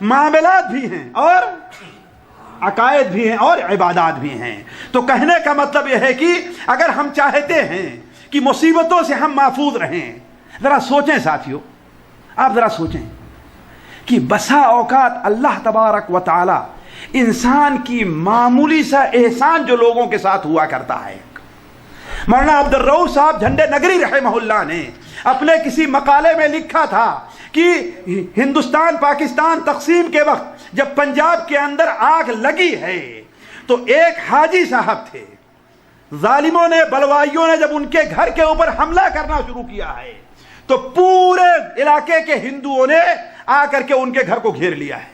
معاملات بھی ہیں، اور عقائد بھی ہیں اور عبادات بھی ہیں. تو کہنے کا مطلب یہ ہے کہ اگر ہم چاہتے ہیں کہ مصیبتوں سے ہم محفوظ رہیں، ذرا سوچیں ساتھیو، آپ ذرا سوچیں کہ بسا اوقات اللہ تبارک و تعالی انسان کی معمولی سا احسان جو لوگوں کے ساتھ ہوا کرتا ہے. مولانا عبد الرؤوف صاحب جھنڈے نگری رحمہ اللہ نے اپنے کسی مقالے میں لکھا تھا کہ ہندوستان پاکستان تقسیم کے وقت جب پنجاب کے اندر آگ لگی ہے تو ایک حاجی صاحب تھے، ظالموں نے، بلوائیوں نے جب ان کے گھر کے اوپر حملہ کرنا شروع کیا ہے تو پورے علاقے کے ہندوؤں نے آ کر کے ان کے گھر کو گھیر لیا ہے.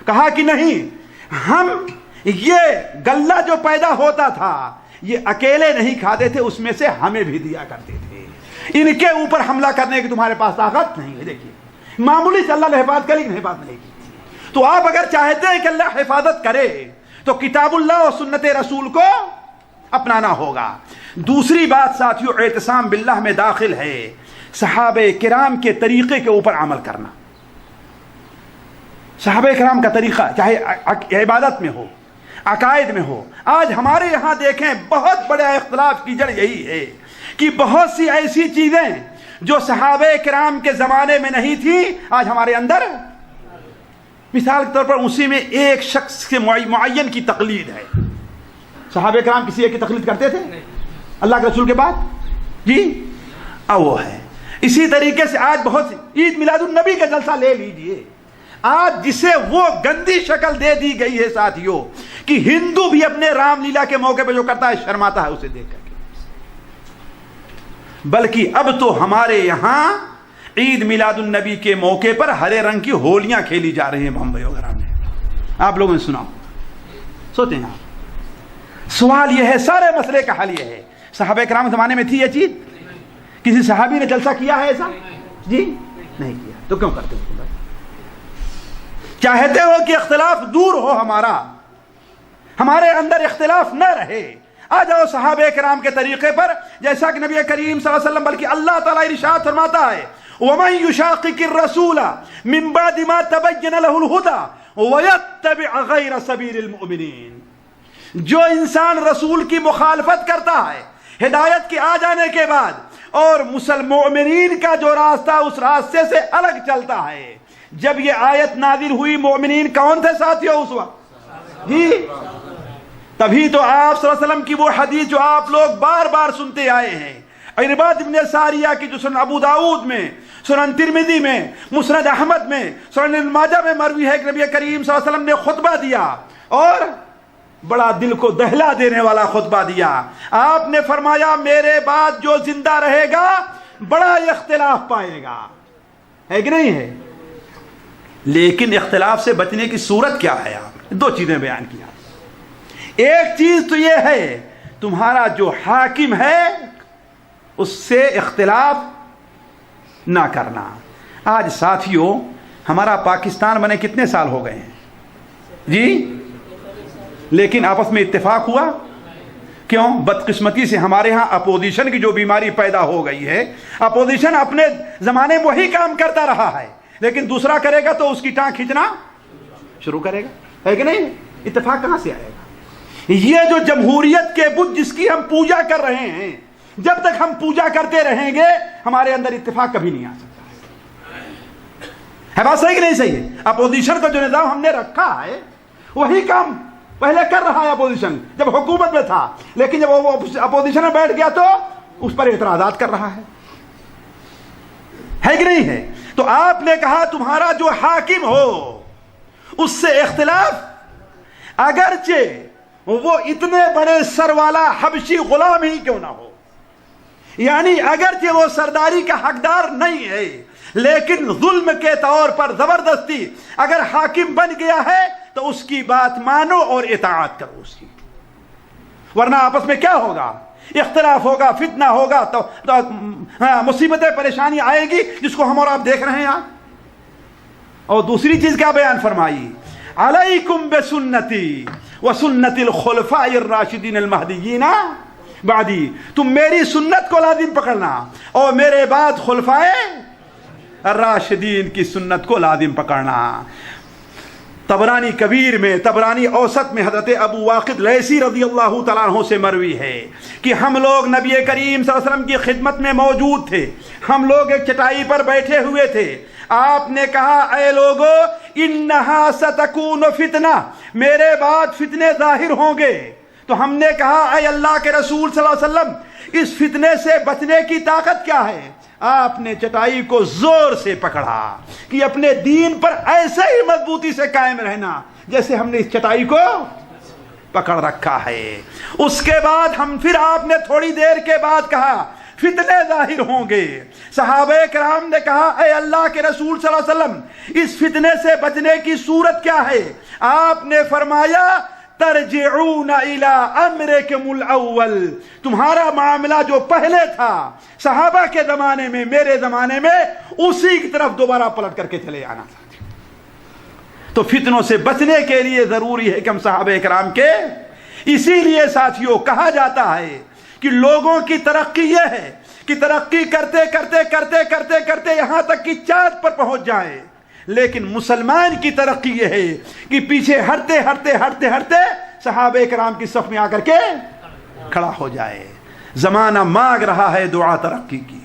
کہا کہ نہیں، ہم یہ غلہ جو پیدا ہوتا تھا یہ اکیلے نہیں کھاتے تھے، اس میں سے ہمیں بھی دیا کرتے تھے. ان کے اوپر حملہ کرنے کی تمہارے پاس طاقت نہیں ہے. دیکھیے معمولی سے اللہ نے حفاظت کری کہ حفاظت نہیں کی. تو آپ اگر چاہتے ہیں کہ اللہ حفاظت کرے تو کتاب اللہ اور سنت رسول کو اپنانا ہوگا. دوسری بات ساتھیو اعتصام باللہ میں داخل ہے صحابہ کرام کے طریقے کے اوپر عمل کرنا. صحابہ کرام کا طریقہ چاہے عبادت میں ہو، عقائد میں ہو. آج ہمارے یہاں دیکھیں بہت بڑا اختلاف کی جڑ یہی ہے کہ بہت سی ایسی چیزیں جو صحابہ کرام کے زمانے میں نہیں تھی آج ہمارے اندر. مثال کے طور پر اسی میں ایک شخص کے معین کی تقلید ہے. صحابہ کرام کسی ایک کی تقلید کرتے تھے اللہ کے رسول کے بعد؟ جی وہ ہے. اسی طریقے سے آج بہت سی عید میلاد النبی کا جلسہ لے لیجئے، آج جسے وہ گندی شکل دے دی گئی ہے ساتھیوں کہ ہندو بھی اپنے رام لیلا کے موقع پہ جو کرتا ہے شرماتا ہے اسے دیکھ کر کے. بلکہ اب تو ہمارے یہاں عید میلاد النبی کے موقع پر ہرے رنگ کی ہولیاں کھیلی جا رہی ہیں بمبئی وغیرہ میں. آپ لوگوں نے سنا، سوچیں آپ. سوال یہ ہے، سارے مسئلے کا حل یہ ہے صحابہ کرام زمانے میں تھی یہ چیز؟ کسی صحابی نے جلسہ کیا ہے ایسا؟ جی نہیں کیا. تو کیوں کرتے ہو؟ چاہتے ہو کہ اختلاف دور ہو، ہمارے اندر اختلاف نہ رہے. آ جاؤ صحابہ کرام کے طریقے پر، جیسا کہ نبی کریم صلی اللہ علیہ وسلم بلکہ اللہ تعالیٰ ارشاد فرماتا ہے وَمَن يُشَاقِقِ الرَّسُولَ مِن بَعْدِ مَا تَبَيَّنَ لَهُ الْهُدَى وَيَتَّبِعْ غَيْرَ سَبِيلِ الْمُؤْمِنِينَ. جو انسان رسول کی مخالفت کرتا ہے ہدایت کے آ جانے کے بعد اور مومنین کا جو راستہ اس راستے سے الگ چلتا ہے. جب یہ آیت نازل ہوئی مومنین کون تھے ساتھیوں اس وقت؟ جی تبھی تو آپ صلی اللہ علیہ وسلم کی وہ حدیث جو آپ لوگ بار بار سنتے آئے ہیں، عرباد ابن ساریہ کی جو سنن ابو داؤد میں، سنن ترمذی میں، مسند احمد میں، سنن ابن ماجہ میں مروی ہے کہ نبی کریم صلی اللہ علیہ وسلم نے خطبہ دیا اور بڑا دل کو دہلا دینے والا خطبہ دیا. آپ نے فرمایا میرے بعد جو زندہ رہے گا بڑا اختلاف پائے گا. ہے کہ نہیں ہے؟ لیکن اختلاف سے بچنے کی صورت کیا ہے؟ آپ دو چیزیں بیان کیا. ایک چیز تو یہ ہے تمہارا جو حاکم ہے اس سے اختلاف نہ کرنا. آج ساتھیوں ہمارا پاکستان بنے کتنے سال ہو گئے ہیں جی، لیکن آپس میں اتفاق ہوا کیوں؟ بدقسمتی سے ہمارے ہاں اپوزیشن کی جو بیماری پیدا ہو گئی ہے. اپوزیشن اپنے زمانے میں وہی کام کرتا رہا ہے لیکن دوسرا کرے گا تو اس کی ٹانگ کھینچنا شروع کرے گا. ہے کہ نہیں؟ اتفاق کہاں سے آئے گا؟ یہ جو جمہوریت کے بت جس کی ہم پوجا کر رہے ہیں، جب تک ہم پوجا کرتے رہیں گے ہمارے اندر اتفاق کبھی نہیں آ سکتا. ہے بات صحیح کہ نہیں صحیح ہے؟ اپوزیشن کا جو نظام ہم نے رکھا ہے وہی کام پہلے کر رہا ہے اپوزیشن جب حکومت میں تھا، لیکن جب وہ اپوزیشن میں بیٹھ گیا تو اس پر اعتراضات کر رہا ہے کہ نہیں ہے؟ تو آپ نے کہا تمہارا جو حاکم ہو اس سے اختلاف اگرچہ وہ اتنے بڑے سر والا حبشی غلام ہی کیوں نہ ہو، یعنی اگرچہ وہ سرداری کا حقدار نہیں ہے لیکن ظلم کے طور پر زبردستی اگر حاکم بن گیا ہے تو اس کی بات مانو اور اطاعت کرو اس کی. ورنہ آپس میں کیا ہوگا؟ اختلاف ہوگا، فتنہ ہوگا، تو مصیبتیں پریشانی آئے گی جس کو ہم اور آپ دیکھ رہے ہیں آج. اور دوسری چیز کیا بیان فرمائی؟ علیکم بسنتی وسنت الخلفاء الراشدین المہدیین بعدی. تم میری سنت کو لازم پکڑنا اور میرے بعد خلفائے الراشدین کی سنت کو لازم پکڑنا. طبرانی کبیر میں، طبرانی اوسط میں حضرت ابو واقد لیثی رضی اللہ تعالیٰ عنہ سے مروی ہے کہ ہم لوگ نبی کریم صلی اللہ علیہ وسلم کی خدمت میں موجود تھے، ہم لوگ ایک چٹائی پر بیٹھے ہوئے تھے، آپ نے کہا اے لوگو انہا ستکون فتنہ، میرے بعد فتنے ظاہر ہوں گے۔ تو ہم نے کہا اے اللہ کے رسول صلی اللہ علیہ وسلم اس فتنے سے بچنے کی طاقت کیا ہے؟ آپ نے چٹائی کو زور سے پکڑا کہ اپنے دین پر ایسے ہی مضبوطی سے قائم رہنا جیسے ہم نے اس چٹائی کو پکڑ رکھا ہے۔ اس کے بعد پھر آپ نے تھوڑی دیر کے بعد کہا فتنے ظاہر ہوں گے۔ صحابہ کرام نے کہا اے اللہ کے رسول صلی اللہ علیہ وسلم اس فتنے سے بچنے کی صورت کیا ہے؟ آپ نے فرمایا ترجعون الی امرکم الاول، تمہارا معاملہ جو پہلے تھا صحابہ کے زمانے میں، میرے زمانے میں، اسی کی طرف دوبارہ پلٹ کر کے چلے آنا تھا۔ تو فتنوں سے بچنے کے لیے ضروری ہے کہ ہم صحابہ کرام کے، اسی لیے ساتھیوں کہا جاتا ہے کہ لوگوں کی ترقی یہ ہے کہ ترقی کرتے کرتے کرتے کرتے کرتے یہاں تک کہ چاند پر پہنچ جائیں، لیکن مسلمان کی ترقی یہ ہے کہ پیچھے ہٹتے ہٹتے ہٹتے ہٹتے صحابہ کرام کی صف میں آ کر کے کھڑا ہو جائے۔ زمانہ مانگ رہا ہے دعا ترقی کی،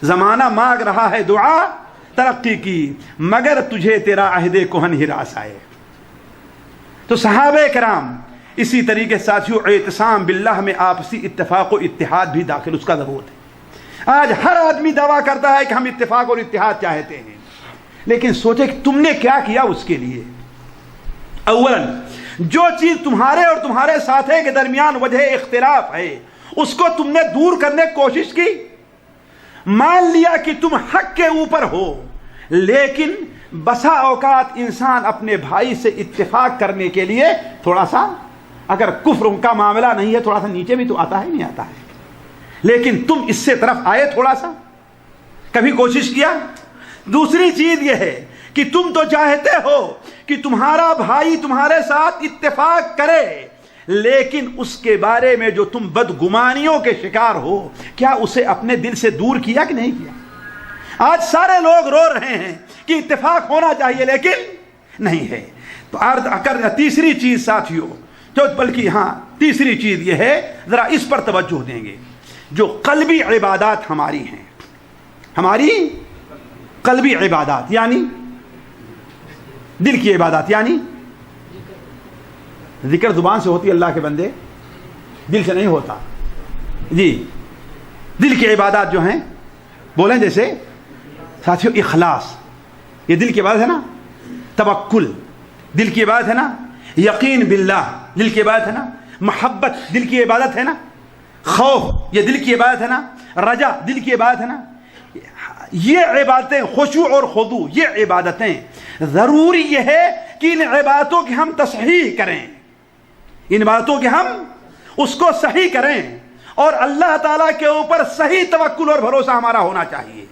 زمانہ مانگ رہا ہے دعا ترقی کی، مگر تجھے تیرا عہد کہن ہراس آئے۔ تو صحابہ کرام اسی طریقے ساتھیوں اعتصام باللہ میں آپسی اتفاق و اتحاد بھی داخل اس کا ضرورت ہے۔ آج ہر آدمی دعویٰ کرتا ہے کہ ہم اتفاق اور اتحاد چاہتے ہیں، لیکن سوچے کہ تم نے کیا کیا اس کے لیے؟ اولاً جو چیز تمہارے اور تمہارے ساتھی کے درمیان وجہ اختلاف ہے اس کو تم نے دور کرنے کی کوشش کی۔ مان لیا کہ تم حق کے اوپر ہو، لیکن بسا اوقات انسان اپنے بھائی سے اتفاق کرنے کے لیے تھوڑا سا، اگر کفر کا معاملہ نہیں ہے تھوڑا سا نیچے بھی تو آتا ہے، نہیں آتا ہے، لیکن تم اس سے طرف آئے تھوڑا سا، کبھی کوشش کیا؟ دوسری چیز یہ ہے کہ تم تو چاہتے ہو کہ تمہارا بھائی تمہارے ساتھ اتفاق کرے، لیکن اس کے بارے میں جو تم بدگمانیوں کے شکار ہو، کیا اسے اپنے دل سے دور کیا کہ نہیں کیا؟ آج سارے لوگ رو رہے ہیں کہ اتفاق ہونا چاہیے لیکن نہیں ہے۔ تو تیسری چیز ساتھیوں، جو بلکہ تیسری چیز یہ ہے، ذرا اس پر توجہ دیں گے، جو قلبی عبادات ہماری ہیں، ہماری قلبی عبادات یعنی دل کی عبادات، یعنی ذکر زبان سے ہوتی ہے اللہ کے بندے، دل سے نہیں ہوتا جی۔ دل کی عبادات جو ہیں، بولیں جیسے ساتھیوں اخلاص، یہ دل کی عبادت ہے نا، توکل دل کی عبادت ہے نا، یقین باللہ دل کی عبادت ہے نا، محبت دل کی عبادت ہے نا، خوف یہ دل کی عبادت ہے نا، رجا دل کی عبادت ہے نا۔ یہ عبادتیں، خشوع اور خضوع، یہ عبادتیں ضروری یہ ہے کہ ان عبادتوں کی ہم تصحیح کریں، ان عبادتوں کے ہم اس کو صحیح کریں، اور اللہ تعالیٰ کے اوپر صحیح توکل اور بھروسہ ہمارا ہونا چاہیے،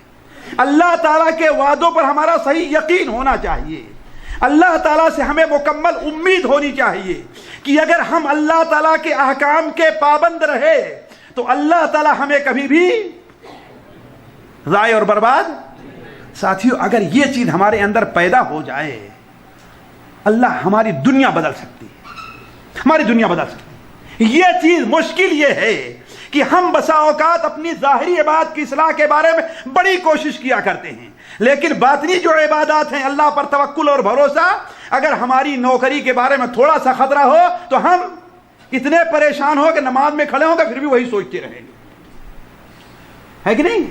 اللہ تعالیٰ کے وعدوں پر ہمارا صحیح یقین ہونا چاہیے، اللہ تعالیٰ سے ہمیں مکمل امید ہونی چاہیے کہ اگر ہم اللہ تعالیٰ کے احکام کے پابند رہے تو اللہ تعالیٰ ہمیں کبھی بھی ضائع اور برباد۔ ساتھیوں اگر یہ چیز ہمارے اندر پیدا ہو جائے، اللہ ہماری دنیا بدل سکتی ہے، ہماری دنیا بدل سکتی ہے۔ یہ چیز مشکل یہ ہے کہ ہم بسا اوقات اپنی ظاہری عبادت کی اصلاح کے بارے میں بڑی کوشش کیا کرتے ہیں، لیکن باطنی جو عبادات ہیں، اللہ پر توکل اور بھروسہ، اگر ہماری نوکری کے بارے میں تھوڑا سا خطرہ ہو تو ہم اتنے پریشان ہو کہ نماز میں کھڑے ہوں گے پھر بھی وہی سوچتے رہیں گے، ہے کہ نہیں؟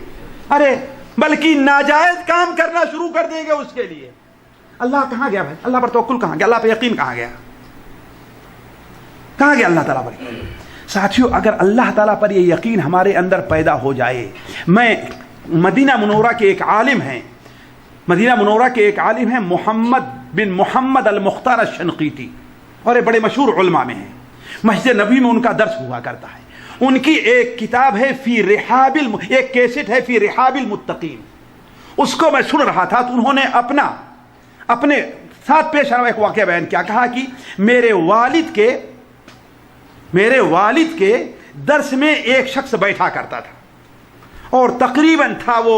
ارے بلکہ ناجائز کام کرنا شروع کر دیں گے اس کے لیے۔ اللہ کہاں گیا بھائی؟ اللہ پر توکل کہاں گیا؟ اللہ پر یقین کہاں گیا؟ کہاں گیا اللہ تعالیٰ پر؟ ساتھیوں اگر اللہ تعالیٰ پر یہ یقین ہمارے اندر پیدا ہو جائے، میں مدینہ منورہ کے ایک عالم ہیں، مدینہ منورہ کے ایک عالم ہیں محمد بن محمد المختار الشنقیطی، اور بڑے مشہور علماء میں ہیں، مسجد نبوی میں ان کا درس ہوا کرتا ہے۔ ان کی ایک کتاب ہے فی رحاب ایک کیسٹ ہے فی رحاب المتقین، اس کو میں سن رہا تھا تو انہوں نے اپنے ساتھ پیش آیا ایک واقعہ بیان کیا، کہا کہ میرے والد کے درس میں ایک شخص بیٹھا کرتا تھا اور تقریباً تھا وہ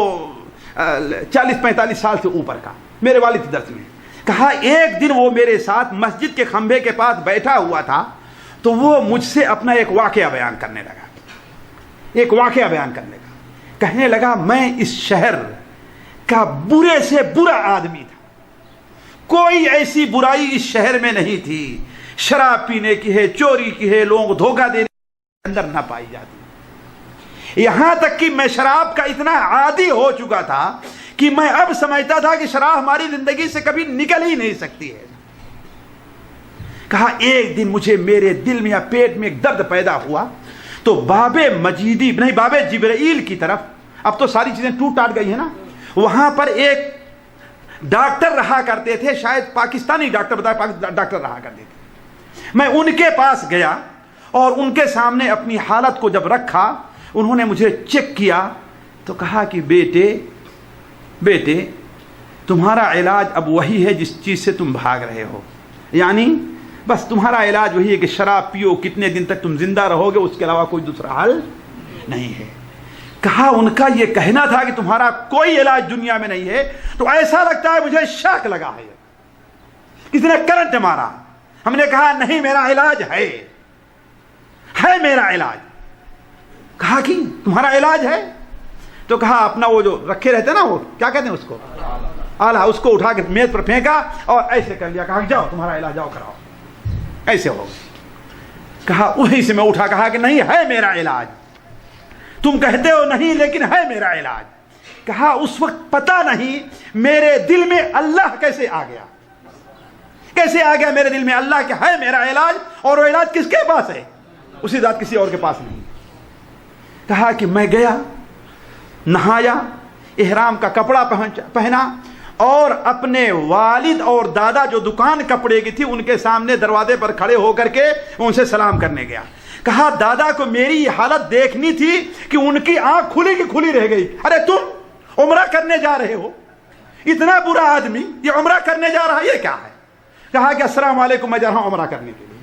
40-45 سال سے اوپر کا، میرے والد کے درس میں کہا ایک دن وہ میرے ساتھ مسجد کے کھمبے کے پاس بیٹھا ہوا تھا تو وہ مجھ سے اپنا ایک واقعہ بیان کرنے لگا، کہنے لگا میں اس شہر کا برے سے برا آدمی تھا، کوئی ایسی برائی اس شہر میں نہیں تھی، شراب پینے کی ہے، چوری کی ہے، لوگوں کو دھوکہ دینے کے اندر نہ پائی جاتی، یہاں تک کہ میں شراب کا اتنا عادی ہو چکا تھا کہ میں اب سمجھتا تھا کہ شراب ہماری زندگی سے کبھی نکل ہی نہیں سکتی ہے۔ کہا ایک دن مجھے میرے دل میں یا پیٹ میں ایک درد پیدا ہوا تو باب جبرائیل کی طرف، اب تو ساری چیزیں ٹوٹ ٹاٹ گئی ہیں نا، وہاں پر ایک ڈاکٹر رہا کرتے تھے، شاید پاکستانی ڈاکٹر ڈاکٹر رہا کرتے تھے، میں ان کے پاس گیا اور ان کے سامنے اپنی حالت کو جب رکھا، انہوں نے مجھے چیک کیا تو کہا کہ بیٹے تمہارا علاج اب وہی ہے جس چیز سے تم بھاگ رہے ہو، یعنی بس تمہارا علاج وہی ہے کہ شراب پیو، کتنے دن تک تم زندہ رہو گے، اس کے علاوہ کوئی دوسرا حل نہیں ہے۔ کہا ان کا یہ کہنا تھا کہ تمہارا کوئی علاج دنیا میں نہیں ہے تو ایسا لگتا ہے مجھے شاک لگا ہے، کسی نے کرنٹ مارا۔ ہم نے کہا نہیں میرا علاج ہے میرا علاج۔ کہا کہ تمہارا علاج ہے؟ تو کہا اپنا وہ جو رکھے رہتے نا، وہ کیا کہتے ہیں اس کو، آلہ، اس کو اٹھا کے میز پر پھینکا اور ایسے کر لیا، کہا جاؤ تمہارا علاج جاؤ کراؤ، ایسے ہو۔ کہا وہیں سے میں اٹھا، کہا کہ نہیں ہے میرا علاج، تم کہتے ہو نہیں لیکن ہے میرا علاج۔ کہا اس وقت پتہ نہیں میرے دل میں اللہ کیسے آ گیا میرے دل میں اللہ کہ ہے میرا علاج، اور وہ علاج کس کے پاس ہے؟ اسی ذات، کسی اور کے پاس نہیں۔ کہا کہ میں گیا، نہایا، احرام کا کپڑا پہنا اور اپنے والد اور دادا جو دکان کپڑے کی تھی ان کے سامنے دروازے پر کھڑے ہو کر کے ان سے سلام کرنے گیا۔ کہا دادا کو میری یہ حالت دیکھنی تھی کہ ان کی آنکھ کھلی کی کھلی رہ گئی، ارے تم عمرہ کرنے جا رہے ہو، اتنا برا آدمی یہ عمرہ کرنے جا رہا، یہ کیا ہے؟ کہا کہ السلام علیکم، میں جا رہا ہوں عمرہ کرنے کے لیے۔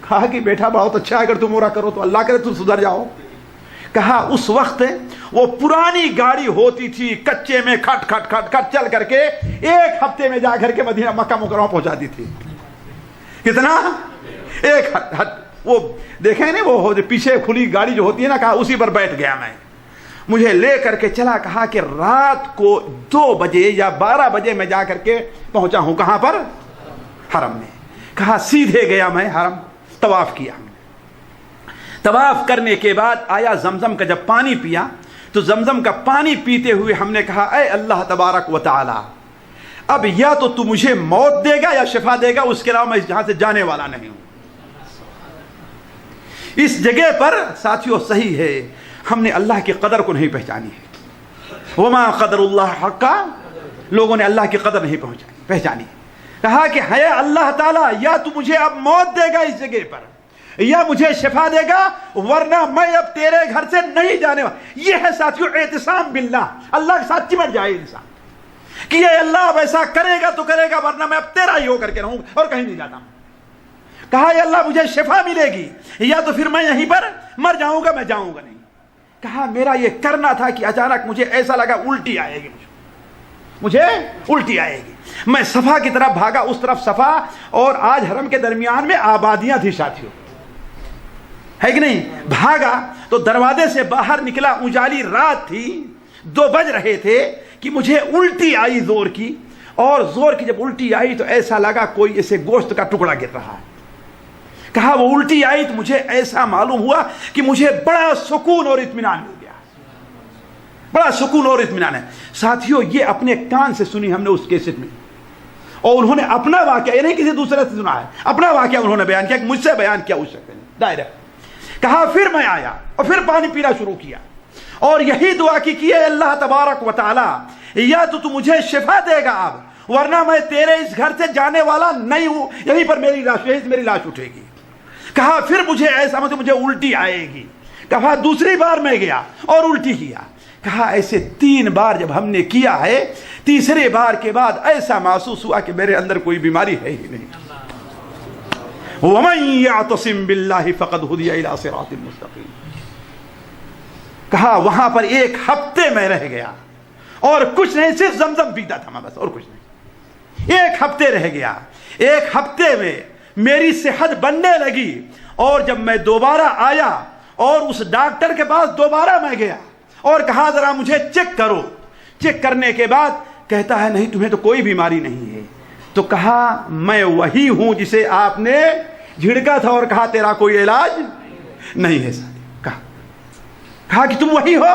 کہا کہ بیٹا بہت اچھا ہے، اگر تم عمرہ کرو تو اللہ کرے تم سدھر جاؤ۔ کہا اس وقت وہ پرانی گاڑی ہوتی تھی، کچے میں کھٹ کھٹ کھٹ کھٹ چل کر کے ایک ہفتے میں جا کر کے مدینہ مکہ مکرمہ پہنچاتی تھی۔ کتنا؟ ایک وہ دیکھیں نا، وہ پیچھے کھلی گاڑی جو ہوتی ہے نا، کہا اسی پر بیٹھ گیا میں، مجھے لے کر کے چلا۔ کہا کہ رات کو 2 بجے یا 12 بجے میں جا کر کے پہنچا ہوں، کہاں پر؟ حرم میں۔ کہا سیدھے گیا میں حرم، طواف کیا۔ طواف کرنے کے بعد آیا، زمزم کا جب پانی پیا تو زمزم کا پانی پیتے ہوئے ہم نے کہا اے اللہ تبارک و تعالی، اب یا تو مجھے موت دے گا یا شفا دے گا، اس کے علاوہ میں اس جہاں سے جانے والا نہیں ہوں۔ اس جگہ پر ساتھیوں صحیح ہے ہم نے اللہ کی قدر کو نہیں پہچانی ہے، وما قدر اللہ حقا، لوگوں نے اللہ کی قدر نہیں پہچانی۔ کہا کہ ہے اللہ تعالیٰ یا تو مجھے اب موت دے گا اس جگہ پر، یا مجھے شفا دے گا، ورنہ میں اب تیرے گھر سے نہیں جانے والا۔ یہ ہے ساتھیوں اعتصام باللہ، اللہ کے ساتھ چمٹ جائے انسان کہ یہ اللہ اب ایسا کرے گا تو کرے گا، ورنہ میں اب تیرا ہی ہو کر کے رہوں اور کہیں نہیں جاتا ہوں۔ کہا یا اللہ مجھے شفا ملے گی یا تو پھر میں یہیں پر مر جاؤں گا، میں جاؤں گا نہیں۔ کہا میرا یہ کرنا تھا کہ اچانک مجھے ایسا لگا الٹی آئے گی، مجھے الٹی آئے گی۔ میں صفا کی طرف بھاگا، اس طرف صفا اور آج حرم کے درمیان میں آبادیاں تھی ساتھیوں، ہے کہ نہیں؟ بھاگا تو دروازے سے باہر نکلا، اجالی رات تھی، 2 بج رہے تھے کہ مجھے الٹی آئی زور کی، اور زور کی جب الٹی آئی تو ایسا لگا کوئی ایسے گوشت کا ٹکڑا گر رہا ہے۔ کہا وہ الٹی آئی تو مجھے ایسا معلوم ہوا کہ مجھے بڑا سکون اور اطمینان مل گیا، بڑا سکون اور اطمینان ہے۔ ساتھیوں یہ اپنے کان سے سنی ہم نے اس کیسٹ میں، اور انہوں نے اپنا واقعہ، یہ نہیں کسی دوسرے سے سنا ہے، اپنا واقعہ انہوں نے بیان کیا کہ مجھ سے بیان کیا اس شخص نے ڈائریکٹ۔ کہا پھر میں آیا اور پھر پانی پینا شروع کیا اور یہی دعا کی اے اللہ تبارک و تعالی یا تو مجھے شفا دے گا اب، ورنہ میں تیرے اس گھر سے جانے والا نہیں ہوں، یہیں پر میری لاش اٹھے گی۔ کہا پھر مجھے ایسا مجھے الٹی آئے گی۔ کہا دوسری بار میں گیا اور الٹی کیا۔ کہا ایسے 3 بار جب ہم نے کیا ہے، تیسرے بار کے بعد ایسا محسوس ہوا کہ میرے اندر کوئی بیماری ہے ہی نہیں۔ وَمَن يَعْتَصِم بِاللَّهِ فَقَدْ هُدِيَ إِلَىٰ صِرَاطٍ مُسْتَقِيمٍ۔ کہا وہاں پر 1 ہفتے میں رہ گیا اور کچھ نہیں، صرف زمزم پیتا تھا میں بس، اور کچھ نہیں۔ ایک ہفتے رہ گیا، ایک ہفتے میں میری صحت بننے لگی، اور جب میں دوبارہ آیا اور اس ڈاکٹر کے پاس دوبارہ میں گیا اور کہا ذرا مجھے چیک کرو، چیک کرنے کے بعد کہتا ہے نہیں تمہیں تو کوئی بیماری نہیں ہے۔ تو کہا میں وہی ہوں جسے آپ نے جھڑکا تھا اور کہا تیرا کوئی علاج نہیں ہے۔ کہا کہ تم وہی ہو؟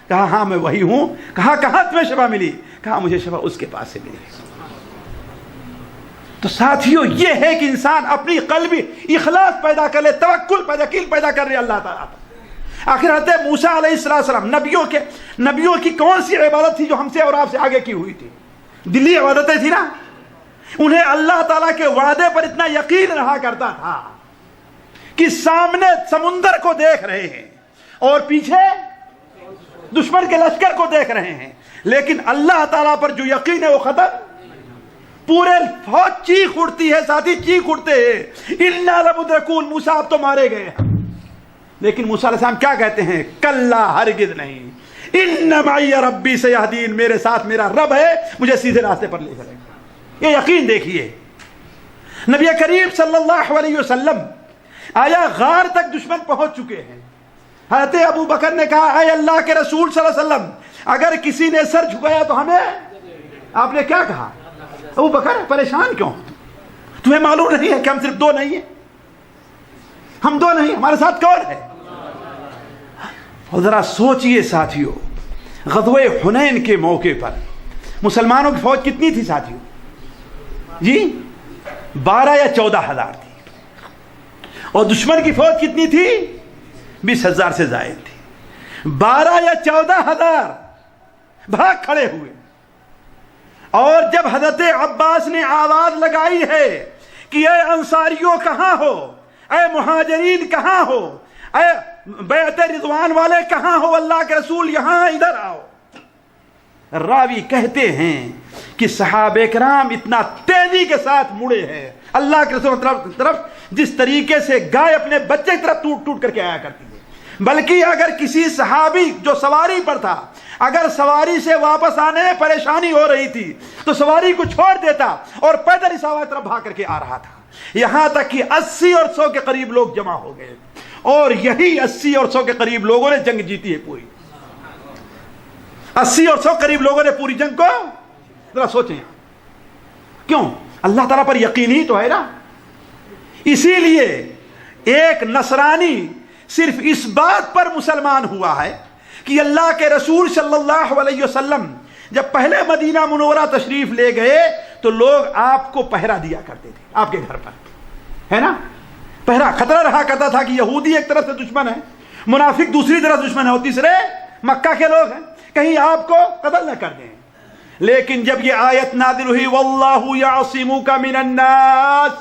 کہا ہاں میں وہی ہوں۔ کہا کہاں تمہیں شفا ملی؟ کہا مجھے شفا اس کے پاس سے ملی۔ تو ساتھیوں یہ ہے کہ انسان اپنی قلبی اخلاص پیدا کر لے، توکل پیدا کر لے اللہ تعالیٰ پر۔ آخر حضرت موسیٰ علیہ السلام نبیوں کی کون سی عبادت تھی جو ہم سے اور آپ سے آگے کی ہوئی تھی؟ دلی عبادتیں تھی نا۔ انہیں اللہ تعالیٰ کے وعدے پر اتنا یقین رہا کرتا تھا کہ سامنے سمندر کو دیکھ رہے ہیں اور پیچھے دشمن کے لشکر کو دیکھ رہے ہیں، لیکن اللہ تعالیٰ پر جو یقین ہے وہ ختم۔ پورے فوج چیخ اٹھتی ہے، ساتھی چیخ اٹھتے ہیں اِنَّا لَمُدْرَكُونَ، موسیٰ اب تو مارے گئے ہیں۔ لیکن موسیٰ علیہ السلام کیا کہتے ہیں؟ کلا، ہرگز نہیں، اِنَّ مَعِيَ رَبِّي سَيَهْدِينِ، میرے ساتھ میرا رب ہے، مجھے سیدھے راستے پر لے چلے گا۔ یہ یقین دیکھیے، نبی کریم صلی اللہ علیہ وسلم آیا غار تک دشمن پہنچ چکے ہیں۔ حضرت ابو بکر نے کہا اے اللہ کے رسول صلی اللہ علیہ وسلم اگر کسی نے سر جھکایا تو ہمیں۔ آپ نے کیا کہا؟ ابو بکر پریشان کیوں؟ تمہیں معلوم نہیں ہے کہ ہم صرف دو نہیں ہیں؟ ہم دو نہیں، ہمارے ساتھ کون ہے؟ اور ذرا سوچئے ساتھیوں، غزوہ حنین کے موقع پر مسلمانوں کی فوج کتنی تھی ساتھیوں؟ جی 12 یا 14 ہزار تھی، اور دشمن کی فوج کتنی تھی؟ 20,000 سے زائد تھی۔ 12 یا 14 ہزار بھاگ کھڑے ہوئے، اور جب حضرت عباس نے آواز لگائی ہے کہ اے انصاریوں کہاں ہو، اے مہاجرین کہاں ہو، اے بیعت رضوان والے کہاں ہو، اللہ کے رسول یہاں ادھر آؤ۔ راوی کہتے ہیں کہ صحابہ کرام اتنا تیزی کے ساتھ مڑے ہیں اللہ کے رسول کی طرف جس طریقے سے گائے اپنے بچے کی طرف ٹوٹ ٹوٹ کر کے آیا کرتی ہے۔ بلکہ اگر کسی صحابی جو سواری پر تھا اگر سواری سے واپس آنے میں پریشانی ہو رہی تھی تو سواری کو چھوڑ دیتا اور پیدل اس آواز طرف بھاگ کر کے آ رہا تھا، یہاں تک کہ 80 اور 100 کے قریب لوگ جمع ہو گئے، اور یہی 80 اور 100 کے قریب لوگوں نے جنگ جیتی ہے پوری۔ 80 اور 100 قریب لوگوں نے پوری جنگ کو، ذرا سوچیں کیوں؟ اللہ تعالیٰ پر یقین ہی تو ہے نا۔ اسی لیے ایک نصرانی صرف اس بات پر مسلمان ہوا ہے کہ اللہ کے رسول صلی اللہ علیہ وسلم جب پہلے مدینہ منورہ تشریف لے گئے تو لوگ آپ کو پہرا دیا کرتے تھے، آپ کے گھر پر ہے نا، پہرا خطرہ رہا کرتا تھا کہ یہودی ایک طرف سے دشمن ہے، منافق دوسری طرف دشمن ہے، اور تیسرے مکہ کے لوگ ہیں، کہیں آپ کو قتل نہ کر دیں۔ لیکن جب یہ آیت نازل ہوئی واللہ یعصمک من الناس،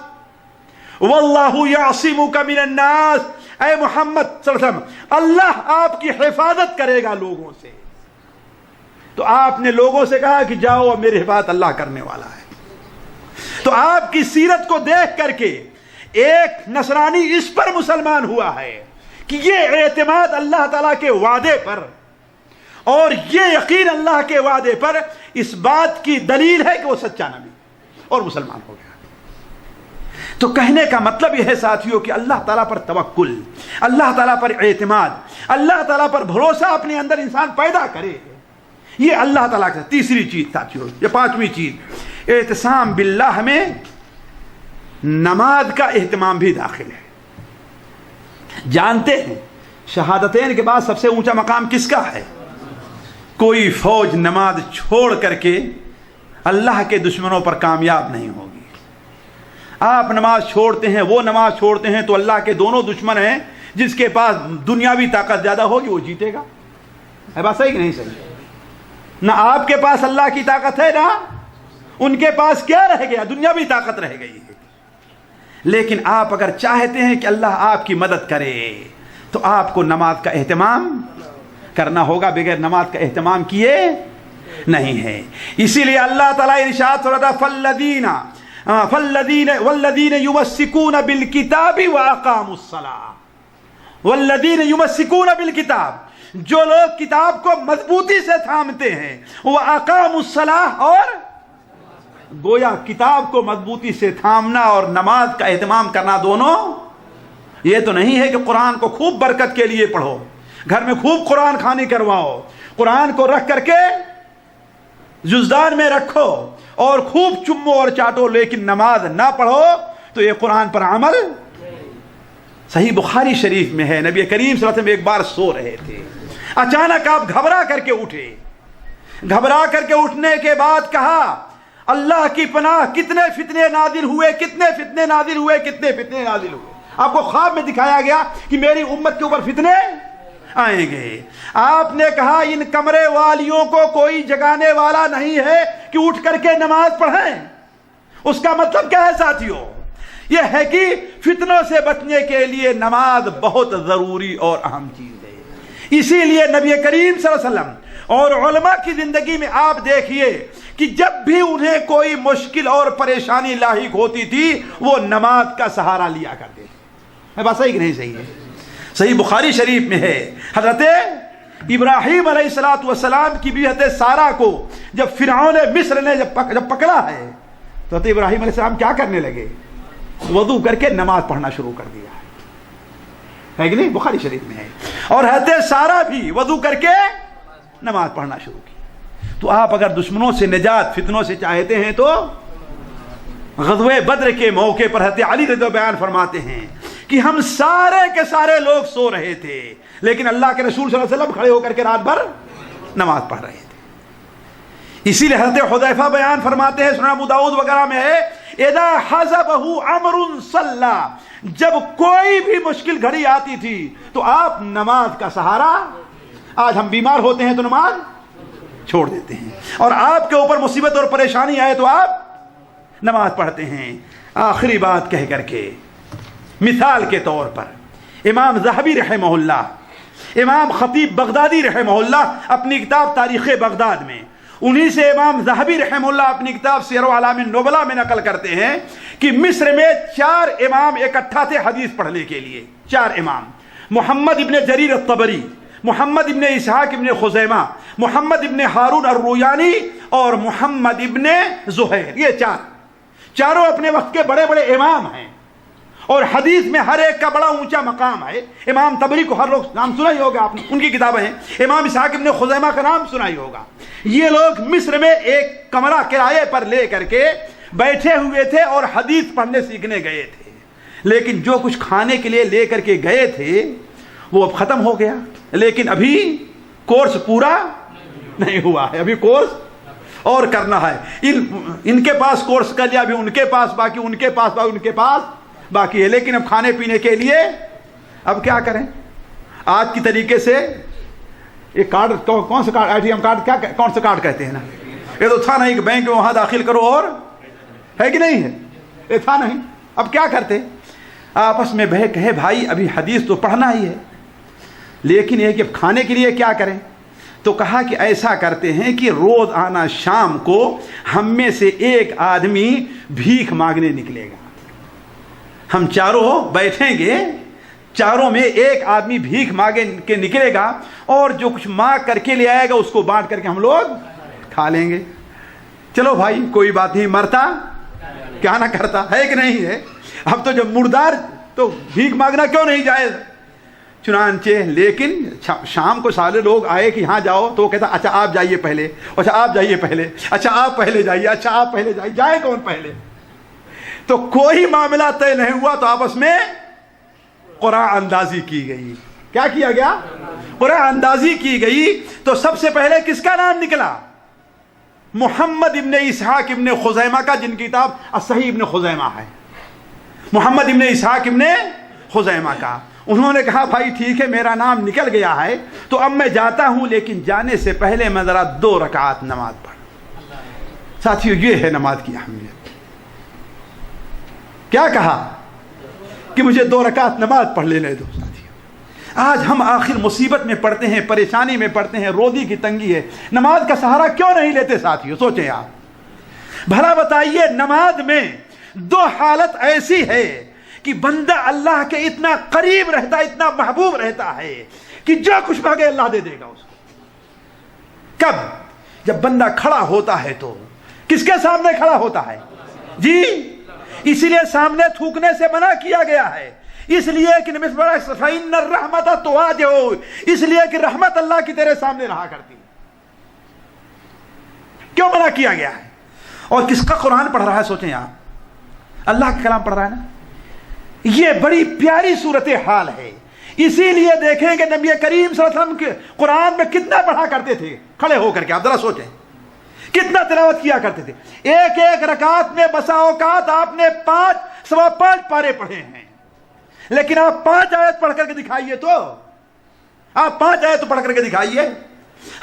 واللہ یعصمک من الناس، اے محمد صلی اللہ علیہ وسلم اللہ آپ کی حفاظت کرے گا لوگوں سے، تو آپ نے لوگوں سے کہا کہ جاؤ اب میری حفاظت اللہ کرنے والا ہے۔ تو آپ کی سیرت کو دیکھ کر کے ایک نصرانی اس پر مسلمان ہوا ہے کہ یہ اعتماد اللہ تعالیٰ کے وعدے پر اور یہ یقین اللہ کے وعدے پر اس بات کی دلیل ہے کہ وہ سچا نبی اور مسلمان ہو گیا۔ تو کہنے کا مطلب یہ ہے ساتھیوں کہ اللہ تعالیٰ پر توکل، اللہ تعالیٰ پر اعتماد، اللہ تعالیٰ پر بھروسہ اپنے اندر انسان پیدا کرے، یہ اللہ تعالیٰ کا تیسری چیز ساتھیوں۔ یہ پانچویں چیز اعتصام باللہ میں نماز کا اہتمام بھی داخل ہے۔ جانتے ہیں شہادتین کے بعد سب سے اونچا مقام کس کا ہے؟ کوئی فوج نماز چھوڑ کر کے اللہ کے دشمنوں پر کامیاب نہیں ہوگی۔ آپ نماز چھوڑتے ہیں، وہ نماز چھوڑتے ہیں تو اللہ کے دونوں دشمن ہیں، جس کے پاس دنیاوی طاقت زیادہ ہوگی وہ جیتے گا۔ ہے بات صحیح کہ نہیں صحیح؟ نہ آپ کے پاس اللہ کی طاقت ہے، نہ ان کے پاس کیا رہ گیا؟ دنیاوی طاقت رہ گئی ہے۔ لیکن آپ اگر چاہتے ہیں کہ اللہ آپ کی مدد کرے تو آپ کو نماز کا اہتمام کرنا ہوگا، بغیر نماز کا اہتمام کیے نہیں ہے۔ اسی لیے اللہ تعالیٰ ارشاد فرماتا والذین یمسکون بالکتاب واقاموا الصلاۃ، والذین یمسکون بالکتاب، جو لوگ کتاب کو مضبوطی سے تھامتے ہیں، واقاموا الصلاۃ، اور گویا کتاب کو مضبوطی سے تھامنا اور نماز کا اہتمام کرنا دونوں. یہ تو نہیں ہے کہ قرآن کو خوب برکت کے لیے پڑھو, گھر میں خوب قرآن خوانی کرواؤ, قرآن کو رکھ کر کے جزدان میں رکھو اور خوب چمو اور چاٹو, لیکن نماز نہ پڑھو تو یہ قرآن پر عمل. صحیح بخاری شریف میں ہے, نبی کریم صلی اللہ علیہ وسلم ایک بار سو رہے تھے, اچانک آپ گھبرا کر کے اٹھے. گھبرا کر کے اٹھنے کے بعد کہا اللہ کی پناہ, کتنے فتنے نازل ہوئے, کتنے فتنے نازل ہوئے, کتنے فتنے نازل ہوئے. آپ کو خواب میں دکھایا گیا کہ میری امت کے اوپر فتنے آئیں گے. آپ نے کہا ان کمرے والیوں کو کوئی جگانے والا نہیں ہے کہ اٹھ کر کے نماز پڑھیں. اس کا مطلب کیا ہے ساتھیوں؟ یہ ہے کہ فتنوں سے بچنے کے لیے نماز بہت ضروری اور اہم چیز ہے. اسی لیے نبی کریم صلی اللہ علیہ وسلم اور علماء کی زندگی میں آپ دیکھیے کہ جب بھی انہیں کوئی مشکل اور پریشانی لاحق ہوتی تھی وہ نماز کا سہارا لیا کرتے تھے. ہے بات صحیح کہ نہیں صحیح ہے؟ صحیح بخاری شریف میں ہے, حضرت ابراہیم علیہ السلام کی بیوی سارہ کو جب فرعون مصر نے جب پکڑا ہے تو حضرت ابراہیم علیہ السلام کیا کرنے لگے؟ وضو کر کے نماز پڑھنا شروع کر دیا ہے کہ نہیں؟ بخاری شریف میں ہے. اور حضرت سارہ بھی وضو کر کے نماز پڑھنا شروع کی. تو آپ اگر دشمنوں سے نجات, فتنوں سے چاہتے ہیں تو غزوہ بدر کے موقع پر حضرت علی رضی اللہ بیان فرماتے ہیں کہ ہم سارے کے سارے لوگ سو رہے تھے لیکن اللہ کے رسول صلی اللہ علیہ وسلم کھڑے ہو کر کے رات بھر نماز پڑھ رہے تھے. اسی لیے حضرت حذیفہ بیان فرماتے ہیں, سنن ابو داؤد وغیرہ میں ہے, اذا حزبہ امر صلی, جب کوئی بھی مشکل گھڑی آتی تھی تو آپ نماز کا سہارا. آج ہم بیمار ہوتے ہیں تو نماز چھوڑ دیتے ہیں, اور آپ کے اوپر مصیبت اور پریشانی آئے تو آپ نماز پڑھتے ہیں. آخری بات کہہ کر کے مثال کے طور پر امام ذہبی رحمہ اللہ, امام خطیب بغدادی رحمہ اللہ اپنی کتاب تاریخ بغداد میں, انہی سے امام ذہبی رحمہ اللہ اپنی کتاب سیر اعلام النبلاء میں نقل کرتے ہیں کہ مصر میں 4 امام اکٹھا تھے حدیث پڑھنے کے لیے. 4 امام, محمد ابن جریر الطبری, محمد ابن اسحاق ابن خزیمہ, محمد ابن ہارون الرویانی اور محمد ابن زہیر. یہ چاروں اپنے وقت کے بڑے بڑے امام ہیں اور حدیث میں ہر ایک کا بڑا اونچا مقام ہے. امام طبری کو ہر لوگ نام سنا ہی ہوگا, آپ نے ان کی کتابیں ہیں. امام اسحاق ابن خزیمہ کا نام سنا ہی ہوگا. یہ لوگ مصر میں ایک کمرہ کرائے پر لے کر کے بیٹھے ہوئے تھے اور حدیث پڑھنے سیکھنے گئے تھے, لیکن جو کچھ کھانے کے لیے لے کر کے گئے تھے وہ اب ختم ہو گیا, لیکن ابھی کورس پورا نہیں ہوا ہے, ابھی کورس اور کرنا ہے. ان کے پاس کورس کر لیا, ابھی ان کے پاس باقی, ان کے پاس باقی, ان کے پاس باقی ہے, لیکن اب کھانے پینے کے لیے اب کیا کریں؟ آج کی طریقے سے یہ کارڈ, کون سا کارڈ, ATM کارڈ, کیا کون سا کارڈ کہتے ہیں نا, یہ تو تھا نہیں کہ بینک میں وہاں داخل کرو, اور ہے کہ نہیں ہے, یہ تھا نہیں. اب کیا کرتے؟ آپس میں بہے کہے بھائی ابھی حدیث تو پڑھنا ہی ہے, لیکن یہ کہ اب کھانے کے لیے کیا کریں؟ تو کہا کہ ایسا کرتے ہیں کہ روز آنا شام کو ہم میں سے ایک آدمی بھیک مانگنے نکلے گا. ہم چاروں بیٹھیں گے, چاروں میں ایک آدمی بھیک مانگے کے نکلے گا اور جو کچھ مانگ کر کے لے آئے گا اس کو بانٹ کر کے ہم لوگ کھا لیں گے. چلو بھائی کوئی بات نہیں, مرتا کیا نہ کرتا, ہے کہ نہیں ہے؟ اب تو جب مردار تو بھیک مانگنا کیوں نہیں جائز. چنانچہ لیکن شام کو سارے لوگ آئے کہ یہاں جاؤ, تو وہ کہتا اچھا آپ جائیے پہلے, اچھا آپ جائیے پہلے, اچھا آپ پہلے جائیے, اچھا آپ پہلے جائیے, جائے کون پہلے؟ تو کوئی معاملہ طے نہیں ہوا, تو آپس میں قرآن اندازی کی گئی. کیا کیا گیا؟ قرآن اندازی کی گئی. تو سب سے پہلے کس کا نام نکلا؟ محمد ابن اسحاق ابن خزیمہ کا, جن کی کتاب الصحیح ابن خزیمہ ہے. محمد ابن اسحاق ابن خزیمہ کا. انہوں نے کہا بھائی ٹھیک ہے میرا نام نکل گیا ہے تو اب میں جاتا ہوں, لیکن جانے سے پہلے میں ذرا 2 رکعت نماز پڑھ. ساتھیو یہ ہے نماز کی اہمیت. کیا کہا کہ مجھے 2 رکعت نماز پڑھ لینے دو. ساتھیو آج ہم آخر مصیبت میں پڑتے ہیں, پریشانی میں پڑتے ہیں, روزی کی تنگی ہے, نماز کا سہارا کیوں نہیں لیتے؟ ساتھیو سوچیں آپ, بھلا بتائیے نماز میں 2 حالت ایسی ہے کہ بندہ اللہ کے اتنا قریب رہتا ہے, اتنا محبوب رہتا ہے کہ جو کچھ مانگے اللہ دے دے گا اس کو. کب؟ جب بندہ کھڑا ہوتا ہے تو کس کے سامنے کھڑا ہوتا ہے جی؟ اسی لیے سامنے تھوکنے سے منع کیا گیا ہے، اس لیے کہ فَإِنَّ الرَّحْمَةَ تُوَاجِعُ، اس لیے کہ رحمت اللہ کی تیرے سامنے رہا کرتی ہے۔ کیوں منع کیا گیا ہے؟ اور کس کا قرآن پڑھ رہا ہے؟ سوچیں آپ، اللہ کا کلام پڑھ رہا ہے نا۔ یہ بڑی پیاری صورتحال ہے، اسی لیے دیکھیں کہ نبی کریم صلی اللہ علیہ وسلم کے قرآن میں کتنا پڑھا کرتے تھے کھڑے ہو کر کے، آپ ذرا سوچیں کتنا تلاوت کیا کرتے تھے۔ ایک ایک رکعت میں بسا اوقات آپ نے 5 پارے پڑھے ہیں، لیکن آپ 5 آیت پڑھ کر کے دکھائیے تو، آپ 5 آیت پڑھ کر کے دکھائیے۔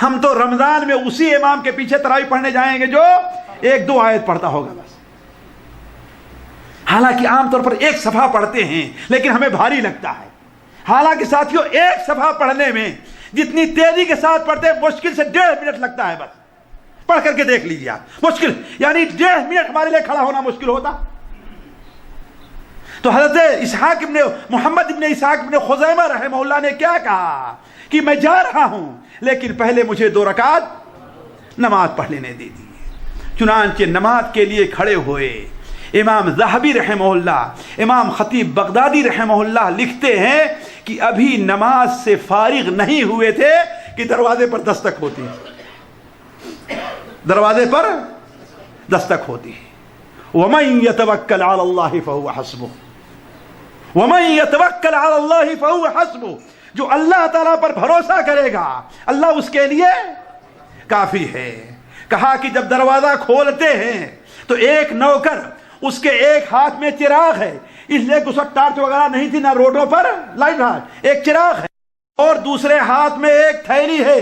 ہم تو رمضان میں اسی امام کے پیچھے تراویح پڑھنے جائیں گے جو 1-2 آیت پڑھتا ہوگا بس، حالانکہ عام طور پر 1 صفحہ پڑھتے ہیں لیکن ہمیں بھاری لگتا ہے۔ حالانکہ ساتھیوں 1 صفحہ پڑھنے میں جتنی تیزی کے ساتھ پڑھتے ہیں مشکل سے 1.5 منٹ لگتا ہے بس، پڑھ کر کے دیکھ لیجیے آپ، مشکل یعنی 1.5 منٹ ہمارے لیے کھڑا ہونا مشکل ہوتا۔ تو حضرت محمد ابن اسحاق ابن خزیمہ رحمہ اللہ نے کیا کہا کہ میں جا رہا ہوں لیکن پہلے مجھے 2 رکعت نماز پڑھ لینے دے دی۔ چنانچہ نماز کے لیے کھڑے ہوئے۔ امام ذہبی رحمہ اللہ، امام خطیب بغدادی رحمہ اللہ لکھتے ہیں کہ ابھی نماز سے فارغ نہیں ہوئے تھے کہ دروازے پر دستک ہوتی ہے، دروازے پر دستک ہوتی ہے۔ وَمَن يَتَوَكَّلْ عَلَى اللَّهِ فَهُوَ حَسْبُهُ، وَمَن يَتَوَكَّلْ عَلَى اللَّهِ فَهُوَ حَسْبُهُ، جو اللہ تعالیٰ پر بھروسہ کرے گا اللہ اس کے لیے کافی ہے۔ کہا کہ جب دروازہ کھولتے ہیں تو ایک نوکر، اس کے ایک ہاتھ میں چراغ ہے، اس لیے کہ اس وقت ٹارچ وغیرہ نہیں تھی، نہ روڈوں پر لائٹ ہے، ایک چراغ ہے، اور دوسرے ہاتھ میں ایک تھیلی ہے،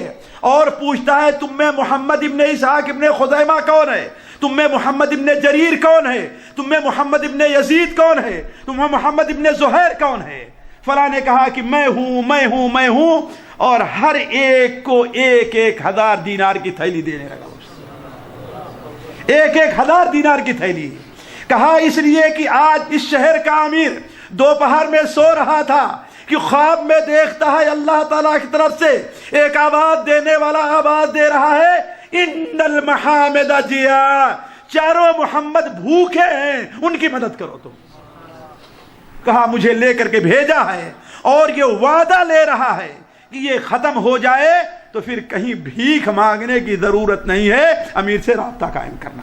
اور پوچھتا ہے تم میں محمد ابن اسحاق ابن خزیمہ کون ہے، تم میں محمد ابن جریر کون ہے، تم میں محمد ابن یزید کون ہے، تم میں محمد ابن زہیر کون ہے؟ فلاں نے کہا کہ میں ہوں میں ہوں میں ہوں، اور ہر ایک کو 1,000 دینار کی تھیلی دینے لگا، 1,000 دینار کی تھیلی۔ کہا اس لیے کہ آج اس شہر کا امیر دوپہر میں سو رہا تھا کہ خواب میں دیکھتا ہے اللہ تعالیٰ کی طرف سے ایک آواز دینے والا آواز دے رہا ہے، ان المحامد جیاع، چاروں محمد بھوکے ہیں، ان کی مدد کرو تم۔ کہا مجھے لے کر کے بھیجا ہے اور یہ وعدہ لے رہا ہے کہ یہ ختم ہو جائے تو پھر کہیں بھیک مانگنے کی ضرورت نہیں ہے، امیر سے رابطہ قائم کرنا۔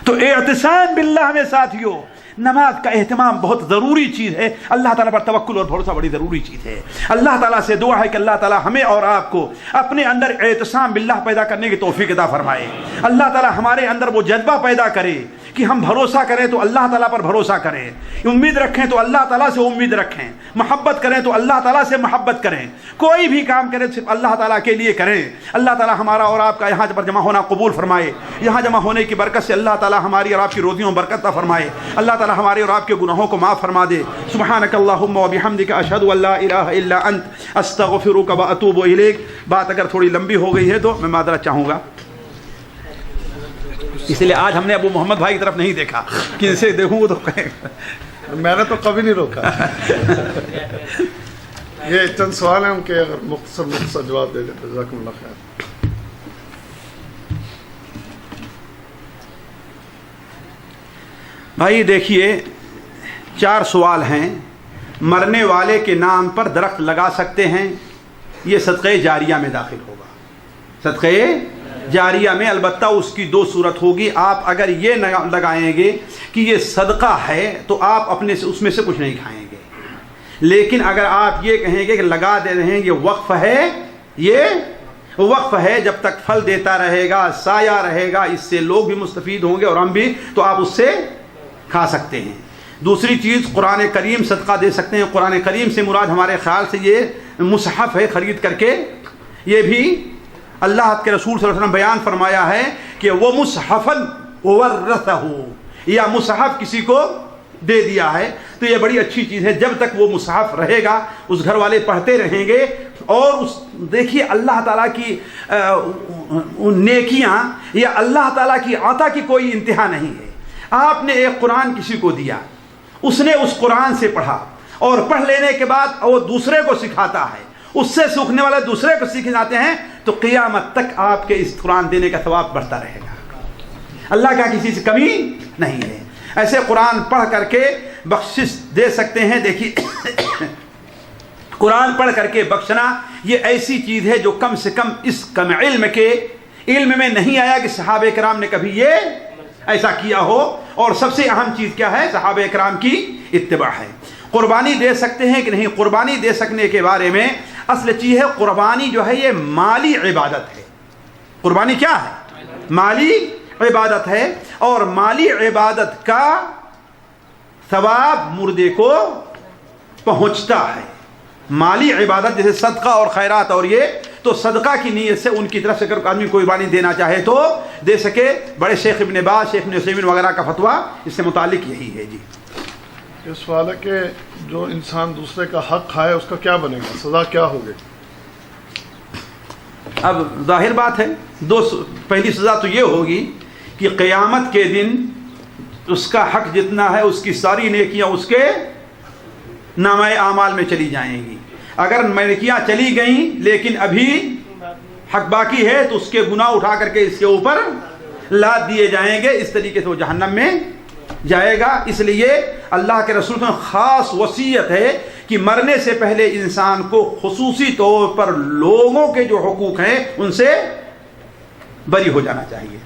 تو اعتصام باللہ میں ساتھیوں نماز کا اہتمام بہت ضروری چیز ہے، اللہ تعالیٰ پر توکل اور بھروسہ بڑی ضروری چیز ہے۔ اللہ تعالیٰ سے دعا ہے کہ اللہ تعالیٰ ہمیں اور آپ کو اپنے اندر اعتصام باللہ پیدا کرنے کی توفیق عطا فرمائے۔ اللہ تعالیٰ ہمارے اندر وہ جذبہ پیدا کرے کہ ہم بھروسہ کریں تو اللہ تعالیٰ پر بھروسہ کریں، امید رکھیں تو اللہ تعالیٰ سے امید رکھیں، محبت کریں تو اللہ تعالیٰ سے محبت کریں، کوئی بھی کام کریں صرف اللہ تعالیٰ کے لیے کریں۔ اللہ تعالیٰ ہمارا اور آپ کا یہاں پر جمع ہونا قبول فرمائے، یہاں جمع ہونے کی برکت سے اللہ تعالیٰ ہماری اور آپ کی روزیوں میں برکت عطا فرمائے، اللہ تعالیٰ ہمارے اور آپ کے گناہوں کو معاف فرما دے۔ سبحانک اللہم و بحمدک، اشہد ان لا الہ الا انت، استغفرک و اتوب الیک۔ بات اگر تھوڑی لمبی ہو گئی ہے تو میں معذرت چاہوں گا، اس لیے آج ہم نے ابو محمد بھائی کی طرف نہیں دیکھا کہ اسے دیکھوں تو میں نے تو کبھی نہیں روکا۔ یہ چند سوال ہیں ان کے اگر مختصر جواب دے دیں تو جزاکم اللہ خیر۔ بھائی دیکھیے 4 سوال ہیں۔ مرنے والے کے نام پر درخت لگا سکتے ہیں؟ یہ صدقہ جاریہ میں داخل ہوگا، صدقہ جاریہ میں، البتہ اس کی 2 صورت ہوگی۔ آپ اگر یہ لگائیں گے کہ یہ صدقہ ہے تو آپ اپنے سے اس میں سے کچھ نہیں کھائیں گے، لیکن اگر آپ یہ کہیں گے کہ لگا دے رہے ہیں یہ وقف ہے، یہ وقف ہے، جب تک پھل دیتا رہے گا، سایہ رہے گا، اس سے لوگ بھی مستفید ہوں گے اور ہم بھی، تو آپ اس سے کھا سکتے ہیں۔ دوسری چیز قرآن کریم صدقہ دے سکتے ہیں۔ قرآن کریم سے مراد ہمارے خیال سے یہ مصحف ہے، خرید کر کے، یہ بھی اللہ کے رسول صلی اللہ علیہ وسلم بیان فرمایا ہے کہ وہ مصحفاً ورثہ، یا مصحف کسی کو دے دیا ہے، تو یہ بڑی اچھی چیز ہے۔ جب تک وہ مصحف رہے گا اس گھر والے پڑھتے رہیں گے، اور دیکھیے اللہ تعالیٰ کی نیکیاں یا اللہ تعالیٰ کی عطا کی کوئی انتہا نہیں ہے۔ آپ نے ایک قرآن کسی کو دیا، اس نے اس قرآن سے پڑھا، اور پڑھ لینے کے بعد وہ دوسرے کو سکھاتا ہے، اس سے سیکھنے والے دوسرے کو سیکھ جاتے ہیں تو قیامت تک آپ کے اس قرآن دینے کا ثواب بڑھتا رہے گا. اللہ کا کسی سے کمی نہیں ہے. ایسے قرآن پڑھ کر کے بخشش دے سکتے ہیں. دیکھیے قرآن پڑھ کر کے بخشنا یہ ایسی چیز ہے جو کم سے کم اس کم علم میں نہیں آیا کہ صحابہ کرام نے کبھی یہ ایسا کیا ہو. اور سب سے اہم چیز کیا ہے؟ صحابہ کرام کی اتباع ہے. قربانی دے سکتے ہیں کہ نہیں؟ قربانی دے سکنے کے بارے میں اصل چیز ہے قربانی جو ہے یہ مالی عبادت ہے. قربانی کیا ہے؟ مالی عبادت ہے. اور مالی عبادت کا ثواب مردے کو پہنچتا ہے. مالی عبادت جیسے صدقہ اور خیرات اور یہ تو صدقہ کی نیت سے ان کی طرف سے اگر آدمی قربانی دینا چاہے تو دے سکے. بڑے شیخ ابن باز، شیخ ابن عثیمین وغیرہ کا فتویٰ اس سے متعلق یہی ہے. جی یہ سوال ہے کہ جو انسان دوسرے کا حق کھائے اس کا کیا بنے گا، سزا کیا ہوگی؟ اب ظاہر بات ہے پہلی سزا تو یہ ہوگی کہ قیامت کے دن اس کا حق جتنا ہے اس کی ساری نیکیاں اس کے نامہ اعمال میں چلی جائیں گی. اگر نیکیاں چلی گئیں لیکن ابھی حق باقی ہے تو اس کے گناہ اٹھا کر کے اس کے اوپر لاد دیے جائیں گے. اس طریقے سے وہ جہنم میں جائے گا. اس لیے اللہ کے رسول کی خاص وصیت ہے کہ مرنے سے پہلے انسان کو خصوصی طور پر لوگوں کے جو حقوق ہیں ان سے بری ہو جانا چاہیے.